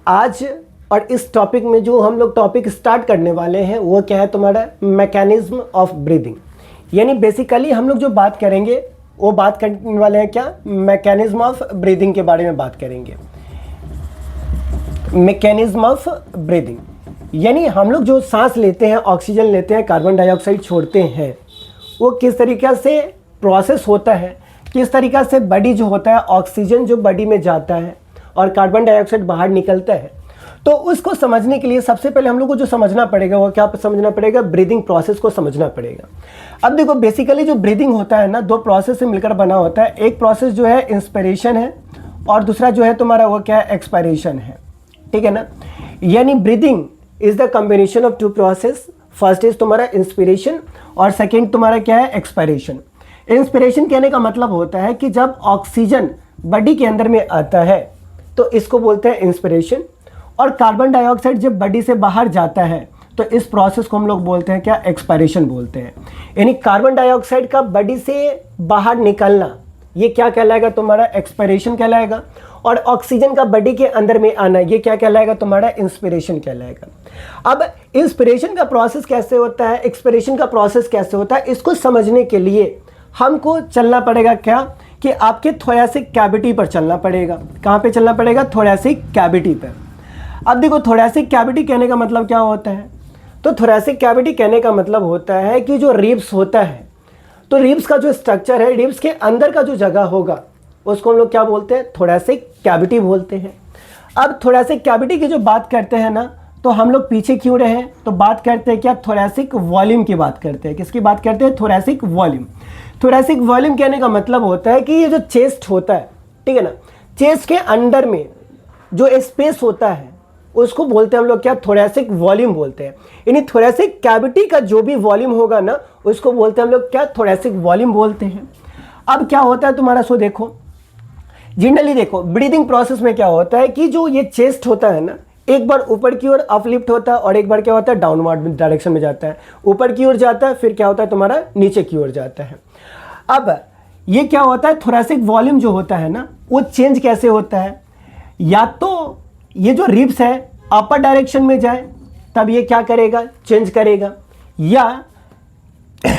आज और इस टॉपिक में जो हम लोग टॉपिक स्टार्ट करने वाले हैं वो क्या है तुम्हारा मैकेनिज्म ऑफ ब्रीदिंग। यानी बेसिकली हम लोग जो बात करेंगे वो बात करने वाले हैं क्या, मैकेनिज्म ऑफ ब्रीदिंग के बारे में बात करेंगे। मैकेनिज्म ऑफ ब्रीदिंग यानी हम लोग जो सांस लेते हैं, ऑक्सीजन लेते हैं, कार्बन डाइऑक्साइड छोड़ते हैं, वो किस तरीक़ा से प्रोसेस होता है, किस तरीक़ा से बॉडी जो होता है, ऑक्सीजन जो बॉडी में जाता है और कार्बन डाइऑक्साइड बाहर निकलता है। तो उसको समझने के लिए सबसे पहले हम लोग को जो समझना पड़ेगा वो क्या समझना पड़ेगा, ब्रीदिंग प्रोसेस को समझना पड़ेगा। अब देखो बेसिकली जो ब्रीदिंग होता है ना, दो प्रोसेस से मिलकर बना होता है। एक प्रोसेस जो है इंस्पिरेशन है और दूसरा जो है तुम्हारा वो क्या है, एक्सपायरेशन है। ठीक है ना। यानी breathing is the combination of two process. First is तुम्हारा इंस्पिरेशन और सेकेंड तुम्हारा क्या है, एक्सपायरेशन। इंस्पिरेशन कहने का मतलब होता है कि जब ऑक्सीजन बॉडी के अंदर में आता है तो इसको बोलते हैं इंस्पिरेशन, और कार्बन डाइऑक्साइड जब बॉडी से बाहर जाता है तो इस प्रोसेस को हम लोग बोलते हैं क्या, एक्सपायरेशन बोलते हैं। यानी कार्बन डाइऑक्साइड का बॉडी से बाहर निकलना ये क्या कहलाएगा, तुम्हारा एक्सपायरेशन कहलाएगा, और ऑक्सीजन का बॉडी के अंदर में आना ये क्या कहलाएगा, तुम्हारा इंस्पिरेशन कहलाएगा। अब इंस्पिरेशन का प्रोसेस कैसे होता है, एक्सपायरेशन का प्रोसेस कैसे होता है, इसको समझने के लिए हमको चलना पड़ेगा क्या, कि आपके थोरैसिक कैविटी पर चलना पड़ेगा। कहाँ पे चलना पड़ेगा, थोरैसिक कैविटी पर। अब देखो थोरैसिक कैविटी कहने का मतलब क्या होता है, तो थोरैसिक कैविटी कहने का मतलब होता है कि जो रिब्स होता है, तो रिब्स का जो स्ट्रक्चर है, रिब्स के अंदर का जो जगह होगा उसको हम लोग क्या बोलते हैं, थोरैसिक कैविटी बोलते हैं। अब थोरैसिक कैविटी की जो बात करते हैं ना, तो हम लोग पीछे क्यों रहे हैं, तो बात करते हैं क्या, थोरैसिक वॉल्यूम की बात करते हैं। किसकी बात करते हैं, थोरैसिक वॉल्यूम। थोरैसिक वॉल्यूम कहने का मतलब होता है कि ये जो चेस्ट होता है, ठीक है ना, चेस्ट के अंदर में जो स्पेस होता है उसको बोलते हैं हम लोग क्या, थोरैसिक वॉल्यूम बोलते हैं। यानी थोरैसिक कैविटी का जो भी वॉल्यूम होगा ना उसको बोलते हैं हम लोग क्या, थोरैसिक वॉल्यूम बोलते हैं। अब क्या होता है तुम्हारा, सो देखो जनरली देखो ब्रीदिंग प्रोसेस में क्या होता है कि जो ये चेस्ट होता है ना, एक बार ऊपर की ओर अपलिफ्ट होता है और एक बार क्या होता है, डाउनवर्ड डायरेक्शन में जाता है। ऊपर की ओर जाता है, फिर क्या होता है तुम्हारा, नीचे की ओर जाता है। अब ये क्या होता है, थोरैसिक वॉल्यूम जो होता है ना वो चेंज कैसे होता है, या तो ये जो रिब्स है अपर डायरेक्शन में जाए तब ये क्या करेगा, चेंज करेगा, या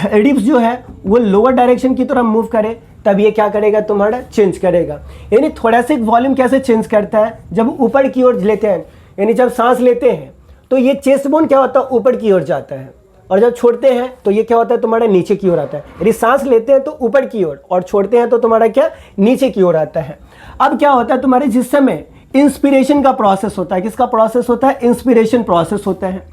रिब्स जो है वो लोअर डायरेक्शन की तरफ मूव करे तब ये क्या करेगा, तुम्हारा चेंज करेगा। यानी थोरैसिक वॉल्यूम कैसे चेंज करता है, जब ऊपर की ओर लेते हैं, यानी जब सांस लेते हैं तो ये चेस्ट बोन क्या होता है, ऊपर की ओर जाता है, और जब छोड़ते हैं तो ये क्या होता है, तुम्हारा नीचे की ओर आता है। यदि सांस लेते हैं तो ऊपर की ओर और छोड़ते हैं तो तुम्हारा क्या, नीचे की ओर आता है। अब क्या होता है तुम्हारे, जिस समय इंस्पिरेशन का प्रोसेस होता है, किसका प्रोसेस होता है, इंस्पिरेशन प्रोसेस होता है।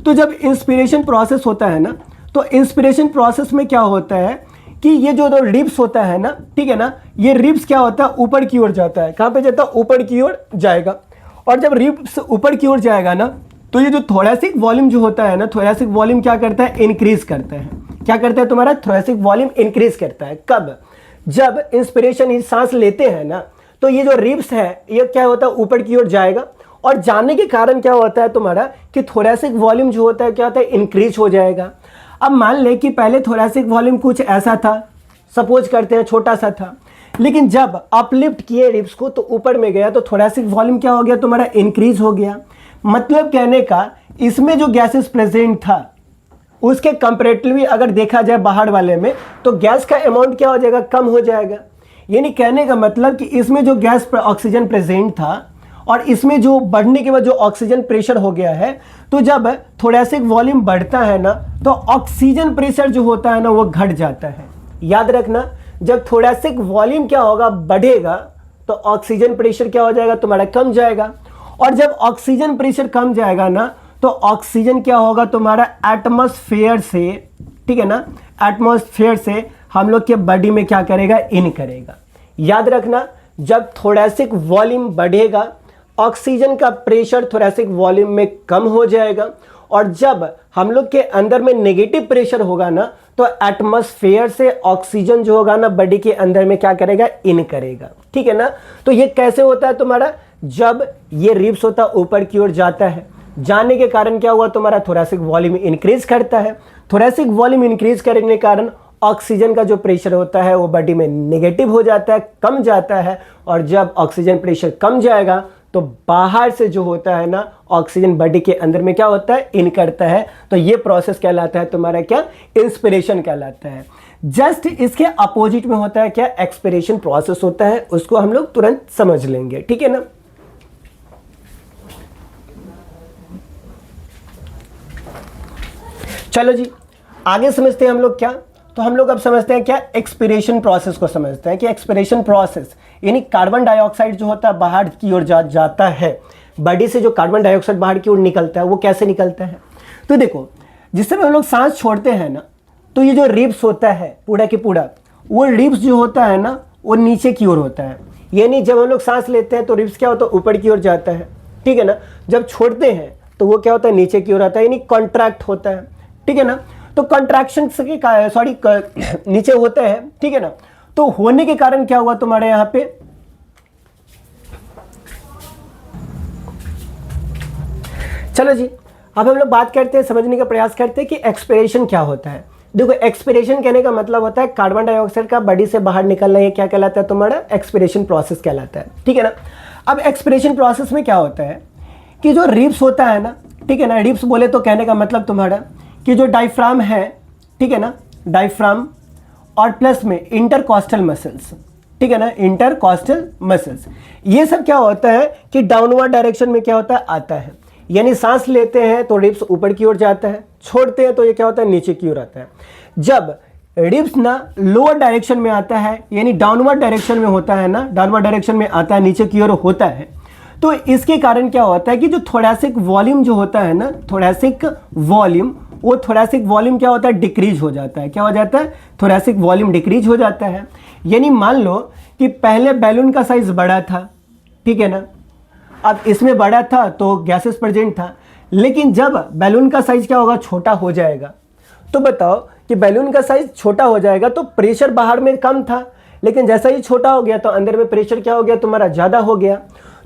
तो जब इंस्पिरेशन प्रोसेस होता है ना, तो इंस्पिरेशन प्रोसेस में क्या होता है कि ये जो रिब्स होता है ना, ठीक है ना, ये रिब्स क्या होता है, ऊपर की ओर जाता है। कहाँ पे जाता है, ऊपर की ओर जाएगा, और जब रिब्स ऊपर की ओर जाएगा ना तो ये जो थोरैसिक वॉल्यूम जो होता है ना, थोरैसिक वॉल्यूम क्या करता है, इंक्रीज करता है। क्या करता है तुम्हारा, थोरैसिक वॉल्यूम इंक्रीज करता है। कब, जब इंस्पिरेशन सांस लेते हैं ना तो ये जो रिब्स है ये क्या होता है, ऊपर की ओर जाएगा, और जाने के कारण क्या होता है तुम्हारा कि थोरैसिक वॉल्यूम जो होता है क्या होता है, इंक्रीज हो जाएगा। अब मान ले कि पहले थोरैसिक वॉल्यूम कुछ ऐसा था, सपोज करते हैं छोटा सा था, लेकिन जब अपलिफ्ट किए रिब्स को तो ऊपर में गया तो थोरैसिक वॉल्यूम क्या हो गया, तुम्हारा इंक्रीज हो गया। मतलब कहने का इसमें जो गैसेस प्रेजेंट था उसके कंपैरेटिवली अगर देखा जाए बाहर वाले में तो गैस का अमाउंट क्या हो जाएगा, कम हो जाएगा। यानी कहने का मतलब कि इसमें जो गैस ऑक्सीजन प्रेजेंट था और इसमें जो बढ़ने के बाद जो ऑक्सीजन प्रेशर हो गया है, तो जब थोरैसिक वॉल्यूम बढ़ता है ना तो ऑक्सीजन प्रेशर जो होता है ना वो घट जाता है। याद रखना, जब थोरैसिक वॉल्यूम क्या होगा, बढ़ेगा, तो ऑक्सीजन प्रेशर क्या हो जाएगा, तुम्हारा कम जाएगा, और जब ऑक्सीजन प्रेशर कम जाएगा ना तो ऑक्सीजन क्या होगा तुम्हारा, एटमॉस्फेयर से, ठीक है ना, एटमॉस्फेयर से हम लोग के बॉडी में क्या करेगा, इन करेगा। याद रखना, जब थोरैसिक वॉल्यूम बढ़ेगा ऑक्सीजन का प्रेशर थोरैसिक वॉल्यूम में कम हो जाएगा, और जब हम लोग के अंदर में नेगेटिव प्रेशर होगा ना तो एटमॉस्फेयर से ऑक्सीजन जो होगा ना बॉडी के अंदर में क्या करेगा, इन करेगा। ठीक है ना। तो ये कैसे होता है तुम्हारा, जब ये रिब्स होता है ऊपर की ओर जाता है, जाने के कारण क्या हुआ, तुम्हारा थोरैसिक वॉल्यूम इंक्रीज करता है। थोरैसिक वॉल्यूम इंक्रीज करने के कारण ऑक्सीजन का जो प्रेशर होता है वो बॉडी में नेगेटिव हो जाता है, कम जाता है, और जब ऑक्सीजन प्रेशर कम जाएगा तो बाहर से जो होता है ना ऑक्सीजन बॉडी के अंदर में क्या होता है, इन करता है। तो ये प्रोसेस कहलाता है तुम्हारा क्या, इंस्पिरेशन कहलाता है। जस्ट इसके अपोजिट में होता है क्या, एक्सपिरेशन प्रोसेस होता है। उसको हम लोग तुरंत समझ लेंगे, ठीक है ना। चलो जी आगे समझते हैं हम लोग क्या। तो हम लोग अब समझते हैं क्या, एक्सपिरेशन प्रोसेस को समझते हैं कि एक्सपिरेशन प्रोसेस यानी कार्बन डाइऑक्साइड जो होता है बाहर की ओर जाता है। बॉडी से जो कार्बन डाइऑक्साइड बाहर की ओर निकलता है वो कैसे निकलता है। तो देखो जिस समय हम लोग सांस छोड़ते हैं ना, तो ये जो रिब्स होता है पूरा के पूरा, वो रिब्स जो होता है ना वो नीचे की ओर होता है। यानी जब हम लोग सांस लेते हैं तो रिब्स क्या होता है, ऊपर की ओर जाता है, ठीक है ना। जब छोड़ते हैं तो वो क्या होता है, नीचे की ओर आता है, यानी कॉन्ट्रैक्ट होता है, ठीक है ना। तो कॉन्ट्रैक्शन से नीचे होता है, ठीक है ना। तो होने के कारण क्या हुआ तुम्हारे यहां पे, चलो जी अब हम लोग बात करते हैं, समझने का प्रयास करते हैं कि एक्सपिरेशन क्या होता है। देखो एक्सपिरेशन कहने का मतलब होता है कार्बन डाइऑक्साइड का बॉडी से बाहर निकलना, ये क्या कहलाता है तुम्हारा, एक्सपिरेशन प्रोसेस कहलाता है, ठीक है ना। अब एक्सपिरेशन प्रोसेस में क्या होता है कि जो रिब्स होता है ना, ठीक है ना, रिब्स बोले तो कहने का मतलब तुम्हारा कि जो डायफ्राम है, ठीक है ना, डायफ्राम और प्लस में इंटरकॉस्टल मसल्स, ठीक है ना, इंटरकॉस्टल मसल्स, ये सब क्या होता है कि डाउनवर्ड डायरेक्शन में क्या होता है, आता है। यानी सांस लेते हैं तो रिब्स ऊपर की ओर जाता है, छोड़ते हैं तो ये क्या होता है, नीचे की ओर आता है। जब रिब्स ना लोअर डायरेक्शन में आता है, यानी डाउनवर्ड डायरेक्शन में होता है ना, डाउनवर्ड डायरेक्शन में आता है, नीचे की ओर होता है, तो इसके कारण क्या होता है कि जो थोरैसिक वॉल्यूम जो होता है ना, थोरैसिक वॉल्यूम, वो थोरैसिक वॉल्यूम क्या होता है, डिक्रीज हो जाता है। क्या हो जाता है, थोरैसिक वॉल्यूम डिक्रीज हो जाता है। यानी मान लो कि पहले बैलून का साइज बड़ा था, ठीक है ना, अब इसमें बड़ा था तो गैसेस प्रेजेंट था, लेकिन जब बैलून का साइज क्या होगा, छोटा हो जाएगा। तो बताओ कि बैलून का साइज छोटा हो जाएगा तो प्रेशर बाहर में कम था, लेकिन जैसा ही छोटा हो गया तो अंदर में प्रेशर क्या हो गया तुम्हारा, ज़्यादा हो गया।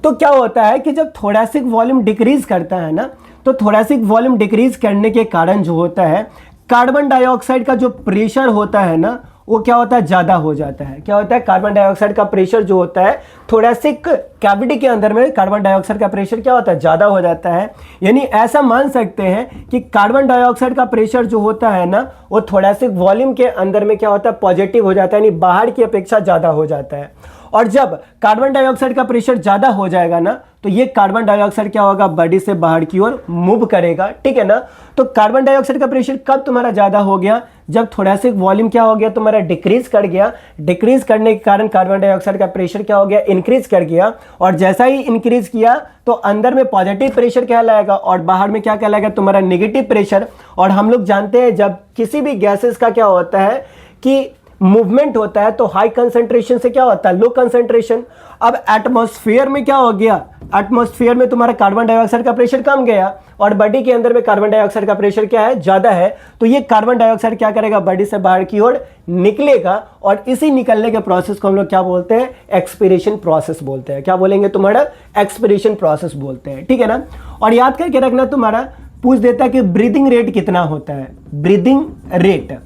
तो क्या होता है कि जब थोरैसिक वॉल्यूम डिक्रीज करता है ना, तो थोरैसिक वॉल्यूम डिक्रीज करने के कारण जो होता है कार्बन डाइऑक्साइड का जो प्रेशर होता है ना, वो क्या होता है, ज़्यादा हो जाता है। क्या होता है, कार्बन डाइऑक्साइड का प्रेशर जो होता है थोरैसिक कैविटी के अंदर में, कार्बन डाइऑक्साइड का प्रेशर क्या होता है, ज़्यादा हो जाता है। यानी ऐसा मान सकते हैं कि कार्बन डाइऑक्साइड का प्रेशर जो होता है ना, वो थोरैसिक वॉल्यूम के अंदर में क्या होता है, पॉजिटिव हो जाता है, यानी बाहर की अपेक्षा ज़्यादा हो जाता है। और जब कार्बन डाइऑक्साइड का प्रेशर ज़्यादा हो जाएगा ना, तो ये कार्बन डाइऑक्साइड क्या होगा, बॉडी से बाहर की ओर मूव करेगा, ठीक है ना। तो कार्बन डाइऑक्साइड का प्रेशर कब तुम्हारा ज़्यादा हो गया, जब थोरैसिक वॉल्यूम क्या हो गया तुम्हारा, डिक्रीज कर गया। डिक्रीज करने के कारण कार्बन डाइऑक्साइड का प्रेशर क्या हो गया, इंक्रीज कर गया। और जैसा ही इंक्रीज किया तो अंदर में पॉजिटिव प्रेशर कहलाएगा और बाहर में क्या कहलाएगा तुम्हारा, नेगेटिव प्रेशर। और हम लोग जानते हैं जब किसी भी गैसेस का क्या होता है कि मूवमेंट होता है तो हाई कंसंट्रेशन से क्या होता है, लो कंसंट्रेशन। अब एटमॉस्फेयर में क्या हो गया, एटमॉस्फेयर में तुम्हारा कार्बन डाइऑक्साइड का प्रेशर कम गया और बॉडी के अंदर में कार्बन डाइऑक्साइड का प्रेशर क्या है, ज़्यादा है। तो ये कार्बन डाइऑक्साइड क्या करेगा, बॉडी से बाहर की ओर निकलेगा। और इसी निकलने के प्रोसेस को हम लोग क्या बोलते हैं, एक्सपिरेशन प्रोसेस बोलते हैं। क्या बोलेंगे तुम्हारा, एक्सपिरेशन प्रोसेस बोलते हैं, ठीक है ना। और याद करके रखना, तुम्हारा पूछ देता है कि ब्रीदिंग रेट कितना होता है। ब्रीदिंग रेट,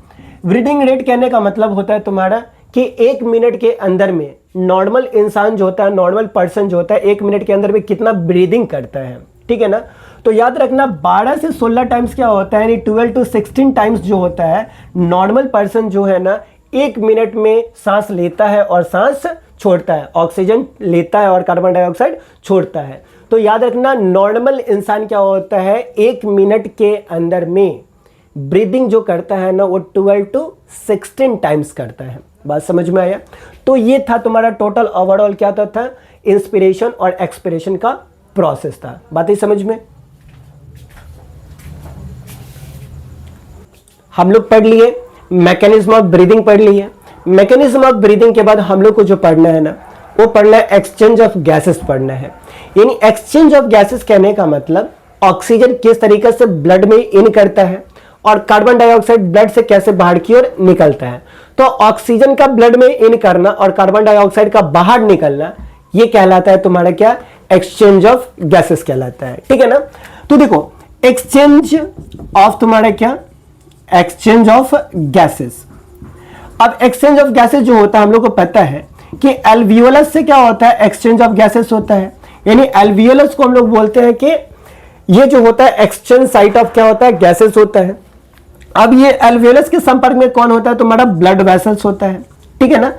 ब्रीदिंग रेट कहने का मतलब होता है तुम्हारा कि 1 मिनट के अंदर में नॉर्मल इंसान जो होता है, नॉर्मल पर्सन जो होता है 1 मिनट के अंदर में कितना ब्रीदिंग करता है, ठीक है ना। तो याद रखना 12 से 16 टाइम्स क्या होता है, यानी 12 to 16 टाइम्स जो होता है नॉर्मल पर्सन जो है ना 1 मिनट में सांस लेता है और सांस छोड़ता है, ऑक्सीजन लेता है और कार्बन डाइऑक्साइड छोड़ता है। तो याद रखना नॉर्मल इंसान क्या होता है, 1 मिनट के अंदर में ब्रीदिंग जो करता है ना वो 12 to 16 टाइम्स करता है। बात समझ में आया। तो ये था तुम्हारा टोटल ओवरऑल क्या था इंस्पिरेशन और एक्सपिरेशन का प्रोसेस था। बातें समझ में, हम लोग पढ़ लिए मैकेनिज्म ऑफ ब्रीदिंग, पढ़ लिए। मैकेनिज्म ऑफ ब्रीदिंग के बाद हम लोग को जो पढ़ना है ना, वो पढ़ना है एक्सचेंज ऑफ गैसेस पढ़ना है। यानी एक्सचेंज ऑफ गैसेस कहने का मतलब ऑक्सीजन किस तरीके से ब्लड में इन करता है और कार्बन डाइऑक्साइड ब्लड से कैसे बाहर की ओर निकलता है। तो ऑक्सीजन का ब्लड में इन करना और कार्बन डाइऑक्साइड का बाहर निकलना, ये कहलाता है तुम्हारा क्या, एक्सचेंज ऑफ गैसेस कहलाता है, ठीक है ना। तो देखो एक्सचेंज ऑफ तुम्हारा क्या, एक्सचेंज ऑफ गैसेस। अब एक्सचेंज ऑफ गैसेस जो होता है हम लोग को पता है कि एल्वियोलस से क्या होता है, एक्सचेंज ऑफ गैसेस होता है। यानी एल्वियोलस को हम लोग बोलते हैं कि ये जो होता है एक्सचेंज साइट ऑफ क्या होता है, गैसेस होता है। अब ये एल्वियोलस के संपर्क में कौन होता है, तुम्हारा ब्लड वेसल्स होता है, ठीक है ना,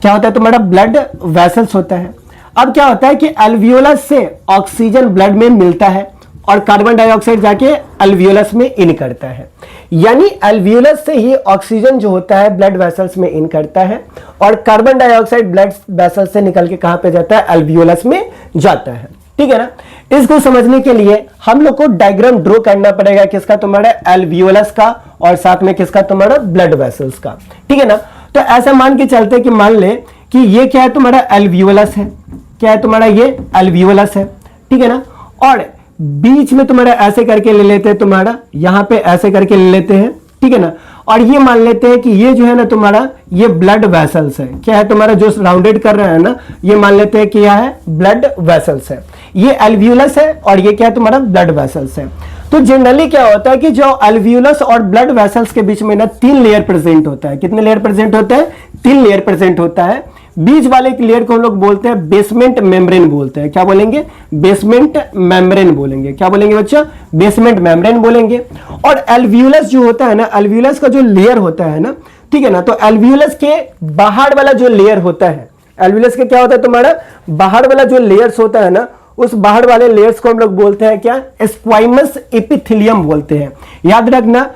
क्या होता है तुम्हारा ब्लड वेसल्स होता है। अब क्या होता है कि एल्वियोलस से ऑक्सीजन ब्लड में मिलता है और कार्बन डाइऑक्साइड जाके एल्वियोलस में इन करता है, यानी एल्वियोलस से ही ऑक्सीजन जो होता है ब्लड वेसल्स में इन करता है और कार्बन डाइऑक्साइड ब्लड वेसल्स से निकल के कहां पे जाता है, एल्वियोलस में जाता है, ठीक है ना। इसको समझने के लिए हम लोग को डायग्राम ड्रॉ करना पड़ेगा, किसका, तुम्हारा एल्वियोलस का और साथ में किसका, तुम्हारा ब्लड वेसल्स का, ठीक है ना। तो ऐसा मान के चलते कि मान ले कि ये क्या है, तुम्हारा एल्वियोलस है, क्या है तुम्हारा, ये एल्वियोलस है, ठीक है ना। और बीच में तुम्हारा ऐसे करके ले लेते हैं, तुम्हारा यहां पे ऐसे करके ले लेते हैं, ठीक है ना। और ये मान लेते हैं कि ये जो है ना तुम्हारा ये ब्लड वेसल्स है, क्या है तुम्हारा, जो राउंडेड कर रहा है ना, ये मान लेते हैं कि यह है ब्लड वेसल्स है, ये एल्वियोलस है और ये क्या है तुम्हारा ब्लड वेसल्स है। तो जनरली क्या होता है कि जो एल्वियोलस और ब्लड वेसल्स के बीच में ना 3 लेयर प्रेजेंट होता है। कितने लेयर प्रेजेंट होता है, 3 लेयर प्रेजेंट होता है। बीच वाले लेयर को हम लोग बोलते हैं बेसमेंट मेम्ब्रेन बोलते हैं, क्या बोलेंगे, बेसमेंट मेम्ब्रेन बोलेंगे, क्या बोलेंगे बच्चा, बेसमेंट मेम्ब्रेन बोलेंगे। और एल्वियोलस जो होता है ना, एल्वियोलस का जो लेयर होता है ना, ठीक है ना, तो एल्वियोलस के बाहर वाला जो लेयर होता है, एल्वियोलस के क्या होता है तुम्हारा, बाहर वाला जो लेयर्स होता है ना, उस बाहर वाले लेयर्स को हम लोग बोलते हैं क्या, स्क्वाइमस एपिथेलियम बोलते हैं। याद रखना,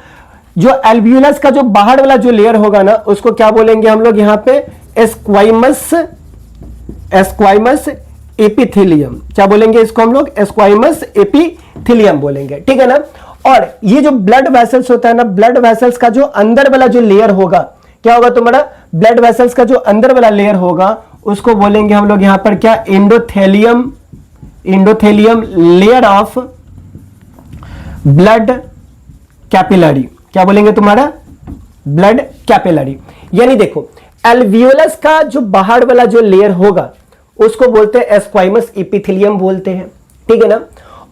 जो एल्वियोलस का जो बाहर वाला जो लेयर होगा ना, उसको क्या बोलेंगे हम लोग यहाँ पे, स्क्वाइमस एपिथेलियम, क्या बोलेंगे इसको हम लोग, स्क्वाइमस एपिथेलियम बोलेंगे, ठीक है ना। और ये जो ब्लड वेसल्स होता है ना, ब्लड वेसल्स का जो अंदर वाला जो लेयर होगा, क्या होगा तुम्हारा, ब्लड वेसल्स का जो अंदर वाला लेयर होगा उसको बोलेंगे हम लोग यहां पर क्या, endothelium, endothelium layer of blood capillary, क्या बोलेंगे तुम्हारा, ब्लड कैपिलरी। यानी देखो, एल्वियोलस का जो बाहर वाला जो लेयर होगा उसको बोलते हैं स्क्वाइमस एपिथेलियम बोलते हैं, ठीक है ना।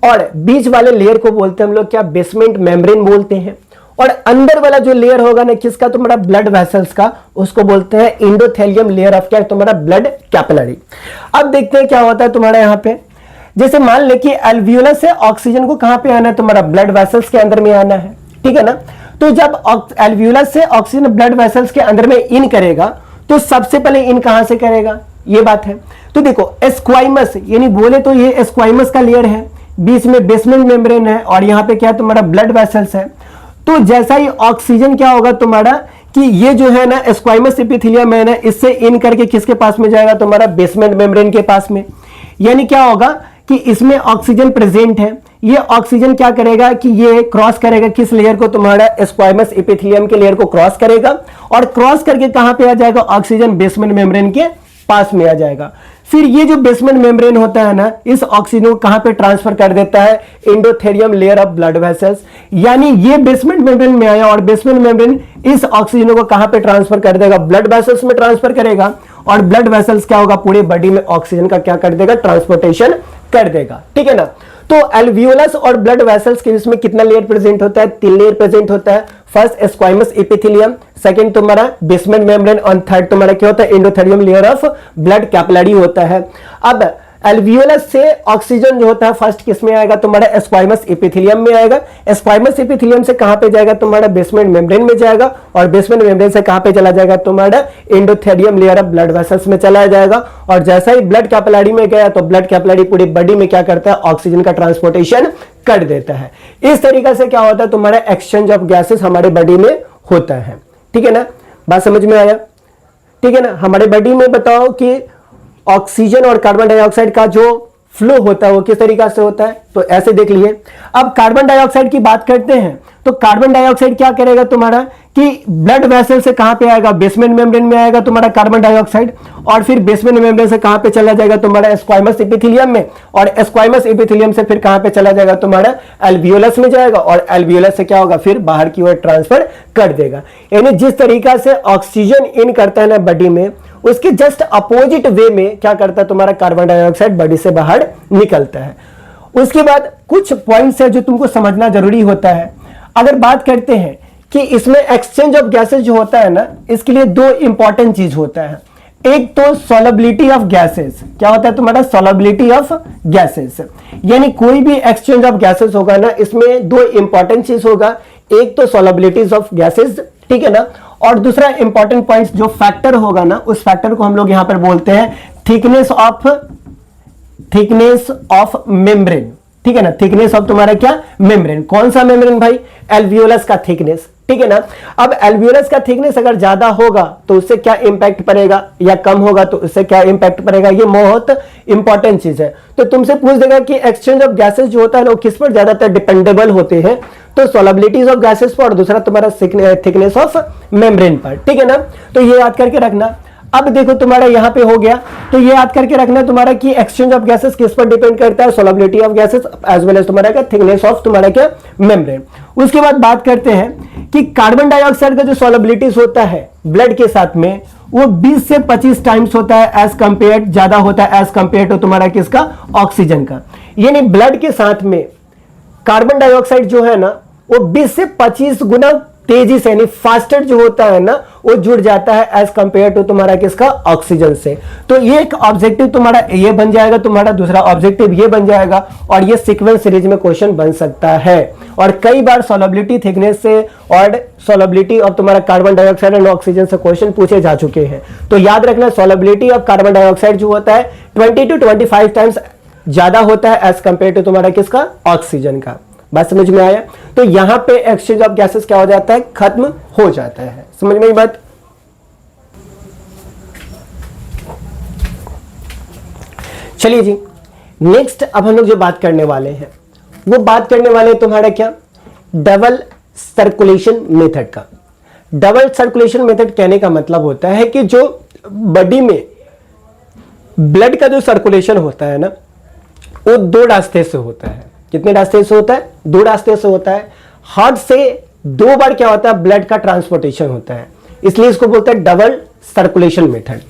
और बीच वाले लेयर को बोलते हैं हम लोग क्या, बेसमेंट मेम्ब्रेन बोलते हैं। और अंदर वाला जो लेयर होगा ना किसका, तुम्हारा ब्लड वेसल्स का, उसको बोलते हैं एंडोथेलियम लेयर ऑफ क्या, तुम्हारा ब्लड कैपिलरी। अब देखते हैं क्या होता है तुम्हारा यहां पे, जैसे मान ले कि एल्वियोलस से ऑक्सीजन को कहां पे आना है, तुम्हारा ब्लड वेसल्स के अंदर में आना है, ठीक है ना। तो जब एल्वियोलस से ऑक्सीजन ब्लड वेसल्स के अंदर में इन करेगा तो सबसे पहले इन कहां से करेगा, ये बात है। तो देखो स्क्वाइमस, यानी बोले तो ये स्क्वाइमस का लेयर है, बीच में बेसमेंट मेम्ब्रेन है और यहां पे क्या है तुम्हारा ब्लड वेसल्स है। तो जैसा ही ऑक्सीजन क्या होगा तुम्हारा कि ये जो है ना स्क्वाइमस एपिथेलियम है ना, इससे इन करके किसके पास में जाएगा, तुम्हारा बेसमेंट मेम्ब्रेन के पास में। यानी क्या होगा कि इसमें ऑक्सीजन प्रेजेंट है, ये ऑक्सीजन क्या करेगा कि ये क्रॉस करेगा किस लेयर को, तुम्हारा स्क्वाइमस एपिथेलियम के लेयर को क्रॉस करेगा और क्रॉस करके कहां पे आ जाएगा, ऑक्सीजन बेसमेंट मेम्ब्रेन के पास में आ जाएगा। फिर ये जो बेसमेंट मेम्ब्रेन होता है ना, इस ऑक्सीजन को कहां पे ट्रांसफर कर देता है, endothelium layer of blood vessels. यानी ये बेसमेंट मेम्ब्रेन में आया और बेसमेंट मेम्ब्रेन इस ऑक्सीजन को कहां पे ट्रांसफर कर देगा, ब्लड वेसल्स में ट्रांसफर करेगा। और ब्लड वेसल्स क्या होगा, पूरे बॉडी में ऑक्सीजन का क्या कर देगा, ट्रांसपोर्टेशन कर देगा, ठीक है ना। तो एल्वियोलस और ब्लड वेसल्स के बीच में कितना लेयर प्रेजेंट होता है, 3 लेयर प्रेजेंट होता है। फर्स्ट स्क्वाइमस एपिथेलियम, सेकंड तुम्हारा बेसमेंट मेम्ब्रेन और थर्ड तुम्हारा क्या होता है, endothelium layer of blood capillary होता है। अब एल्वियोलस से ऑक्सीजन जो होता है फर्स्ट किस में आएगा, तुम्हारा स्क्वाइमस एपिथेलियम में आएगा। स्क्वाइमस एपिथेलियम से कहां पे जाएगा, तुम्हारा बेसमेंट मेम्ब्रेन में जाएगा और बेसमेंट मेम्ब्रेन से कहां पे चला जाएगा, तुम्हारा endothelium layer of blood vessels में चला जाएगा। और जैसा ही ब्लड कैपिलरी में गया तो ब्लड कैपिलरी पूरी बॉडी में क्या करता है, ऑक्सीजन का ट्रांसपोर्टेशन कर देता है। इस तरीके से क्या होता है, तुम्हारा एक्सचेंज ऑफ गैसेस हमारे बॉडी में होता है, ठीक है ना। बात समझ में आया, ठीक है ना। हमारे बॉडी में बताओ कि ऑक्सीजन और कार्बन डाइऑक्साइड का जो फ्लो होता है वो किस तरीके से होता है, तो ऐसे देख लिए। अब कार्बन डाइऑक्साइड की बात करते हैं तो कार्बन डाइऑक्साइड क्या करेगा तुम्हारा कि ब्लड वेसल से कहां पे आएगा, बेसमेंट मेम्ब्रेन में आएगा तुम्हारा कार्बन डाइऑक्साइड और फिर बेसमेंट मेम्ब्रेन से कहां पे चला जाएगा, तुम्हारा स्क्वाइमस एपिथेलियम में और स्क्वाइमस एपिथेलियम से फिर कहां पे चला जाएगा, तुम्हारा एल्वियोलस में जाएगा और एल्वियोलस से क्या होगा, फिर बाहर की ओर ट्रांसफर कर देगा। यानी जिस तरीका से ऑक्सीजन इन करता है ना बॉडी में, उसके जस्ट अपोजिट वे में क्या करता है, तुम्हारा कार्बन डाइऑक्साइड बॉडी से बाहर निकलता है। उसके बाद कुछ पॉइंट्स है जो तुमको समझना जरूरी होता है। अगर बात करते हैं कि इसमें एक्सचेंज ऑफ गैसेस जो होता है ना, इसके लिए 2 इंपॉर्टेंट चीज होता है। एक तो सॉलिबिलिटी ऑफ गैसेस, क्या होता है तुम्हारा सॉलिबिलिटी ऑफ गैसेस, यानी कोई भी एक्सचेंज ऑफ गैसेस होगा ना, इसमें दो इंपॉर्टेंट चीज होगा, एक तो सॉलिबिलिटीज ऑफ गैसेस, ठीक है ना, और दूसरा इंपॉर्टेंट पॉइंट जो फैक्टर होगा ना, उस फैक्टर को हम लोग यहां पर बोलते हैं थिकनेस ऑफ मेम्ब्रेन, ठीक है ना, थिकनेस ऑफ तुम्हारा क्या मेम्ब्रेन, कौन सा मेम्ब्रेन भाई, एल्वियोलस का थिकनेस, ठीक है ना। अब एल्वियोलस का थिकनेस अगर ज्यादा होगा तो उससे क्या इंपैक्ट पड़ेगा, या कम होगा तो उससे क्या इंपैक्ट पड़ेगा, ये बहुत इंपॉर्टेंट चीज है। तो तुमसे पूछ देगा कि एक्सचेंज ऑफ गैसेस जो होता है वो किस पर ज्यादातर डिपेंडेबल होते हैं, तो सॉलिबिलिटीज ऑफ गैसेस पर, और दूसरा तुम्हारा थिकनेस ऑफ मेम्ब्रेन पर, ठीक है ना। तो ये याद करके रखना। अब देखो तुम्हारा यहां पे हो गया, तो ये याद करके रखना तुम्हारा कि एक्सचेंज ऑफ गैसेस किस पर डिपेंड करता है, solubility of gases as well as तुम्हारा क्या थिकनेस ऑफ तुम्हारा क्या मेम्ब्रेन। उसके बाद बात करते हैं कि कार्बन डाइऑक्साइड का जो सॉलिबिलिटीज होता है ब्लड के साथ में, वो 20 से 25 टाइम्स होता है एज कंपेयर, ज्यादा होता है एज कंपेयर टू तुम्हारा किसका, ऑक्सीजन का। यानी ब्लड के साथ में कार्बन डाइऑक्साइड जो है ना, वो 20 से 25 गुना तेजी से, यानी फास्टर जो होता है ना, वो जुड़ जाता है एज कंपेयर टू तुम्हारा किसका, ऑक्सीजन से। तो ये एक ऑब्जेक्टिव तुम्हारा ये बन जाएगा, तुम्हारा दूसरा ऑब्जेक्टिव ये बन जाएगा, और ये सीक्वेंस सीरीज में क्वेश्चन बन सकता है। और कई बार सॉलिबिलिटी थिकनेस से और सॉलिबिलिटी ऑफ तुम्हारा कार्बन डाइऑक्साइड एंड ऑक्सीजन से क्वेश्चन पूछे जा चुके हैं। तो याद रखना सॉलिबिलिटी ऑफ कार्बन डाइऑक्साइड जो होता है 20 to 25 टाइम्स ज्यादा होता है एज कंपेयर टू तुम्हारा किसका, ऑक्सीजन का। बात समझ में आया। तो यहां पे एक्सचेंज ऑफ गैसेस क्या हो जाता है, खत्म हो जाता है। समझ में आई बात। चलिए जी, नेक्स्ट अब हम लोग जो बात करने वाले हैं वो बात करने वाले हैं तुम्हारा क्या, डबल सर्कुलेशन मेथड का। डबल सर्कुलेशन मेथड कहने का मतलब होता है कि जो बॉडी में ब्लड का जो सर्कुलेशन होता है ना, वो दो रास्ते से होता है। कितने रास्ते से होता है, दो रास्ते से होता है। हार्ट से दो बार क्या होता है, ब्लड का ट्रांसपोर्टेशन होता है, इसलिए इसको बोलते हैं डबल सर्कुलेशन मेथड।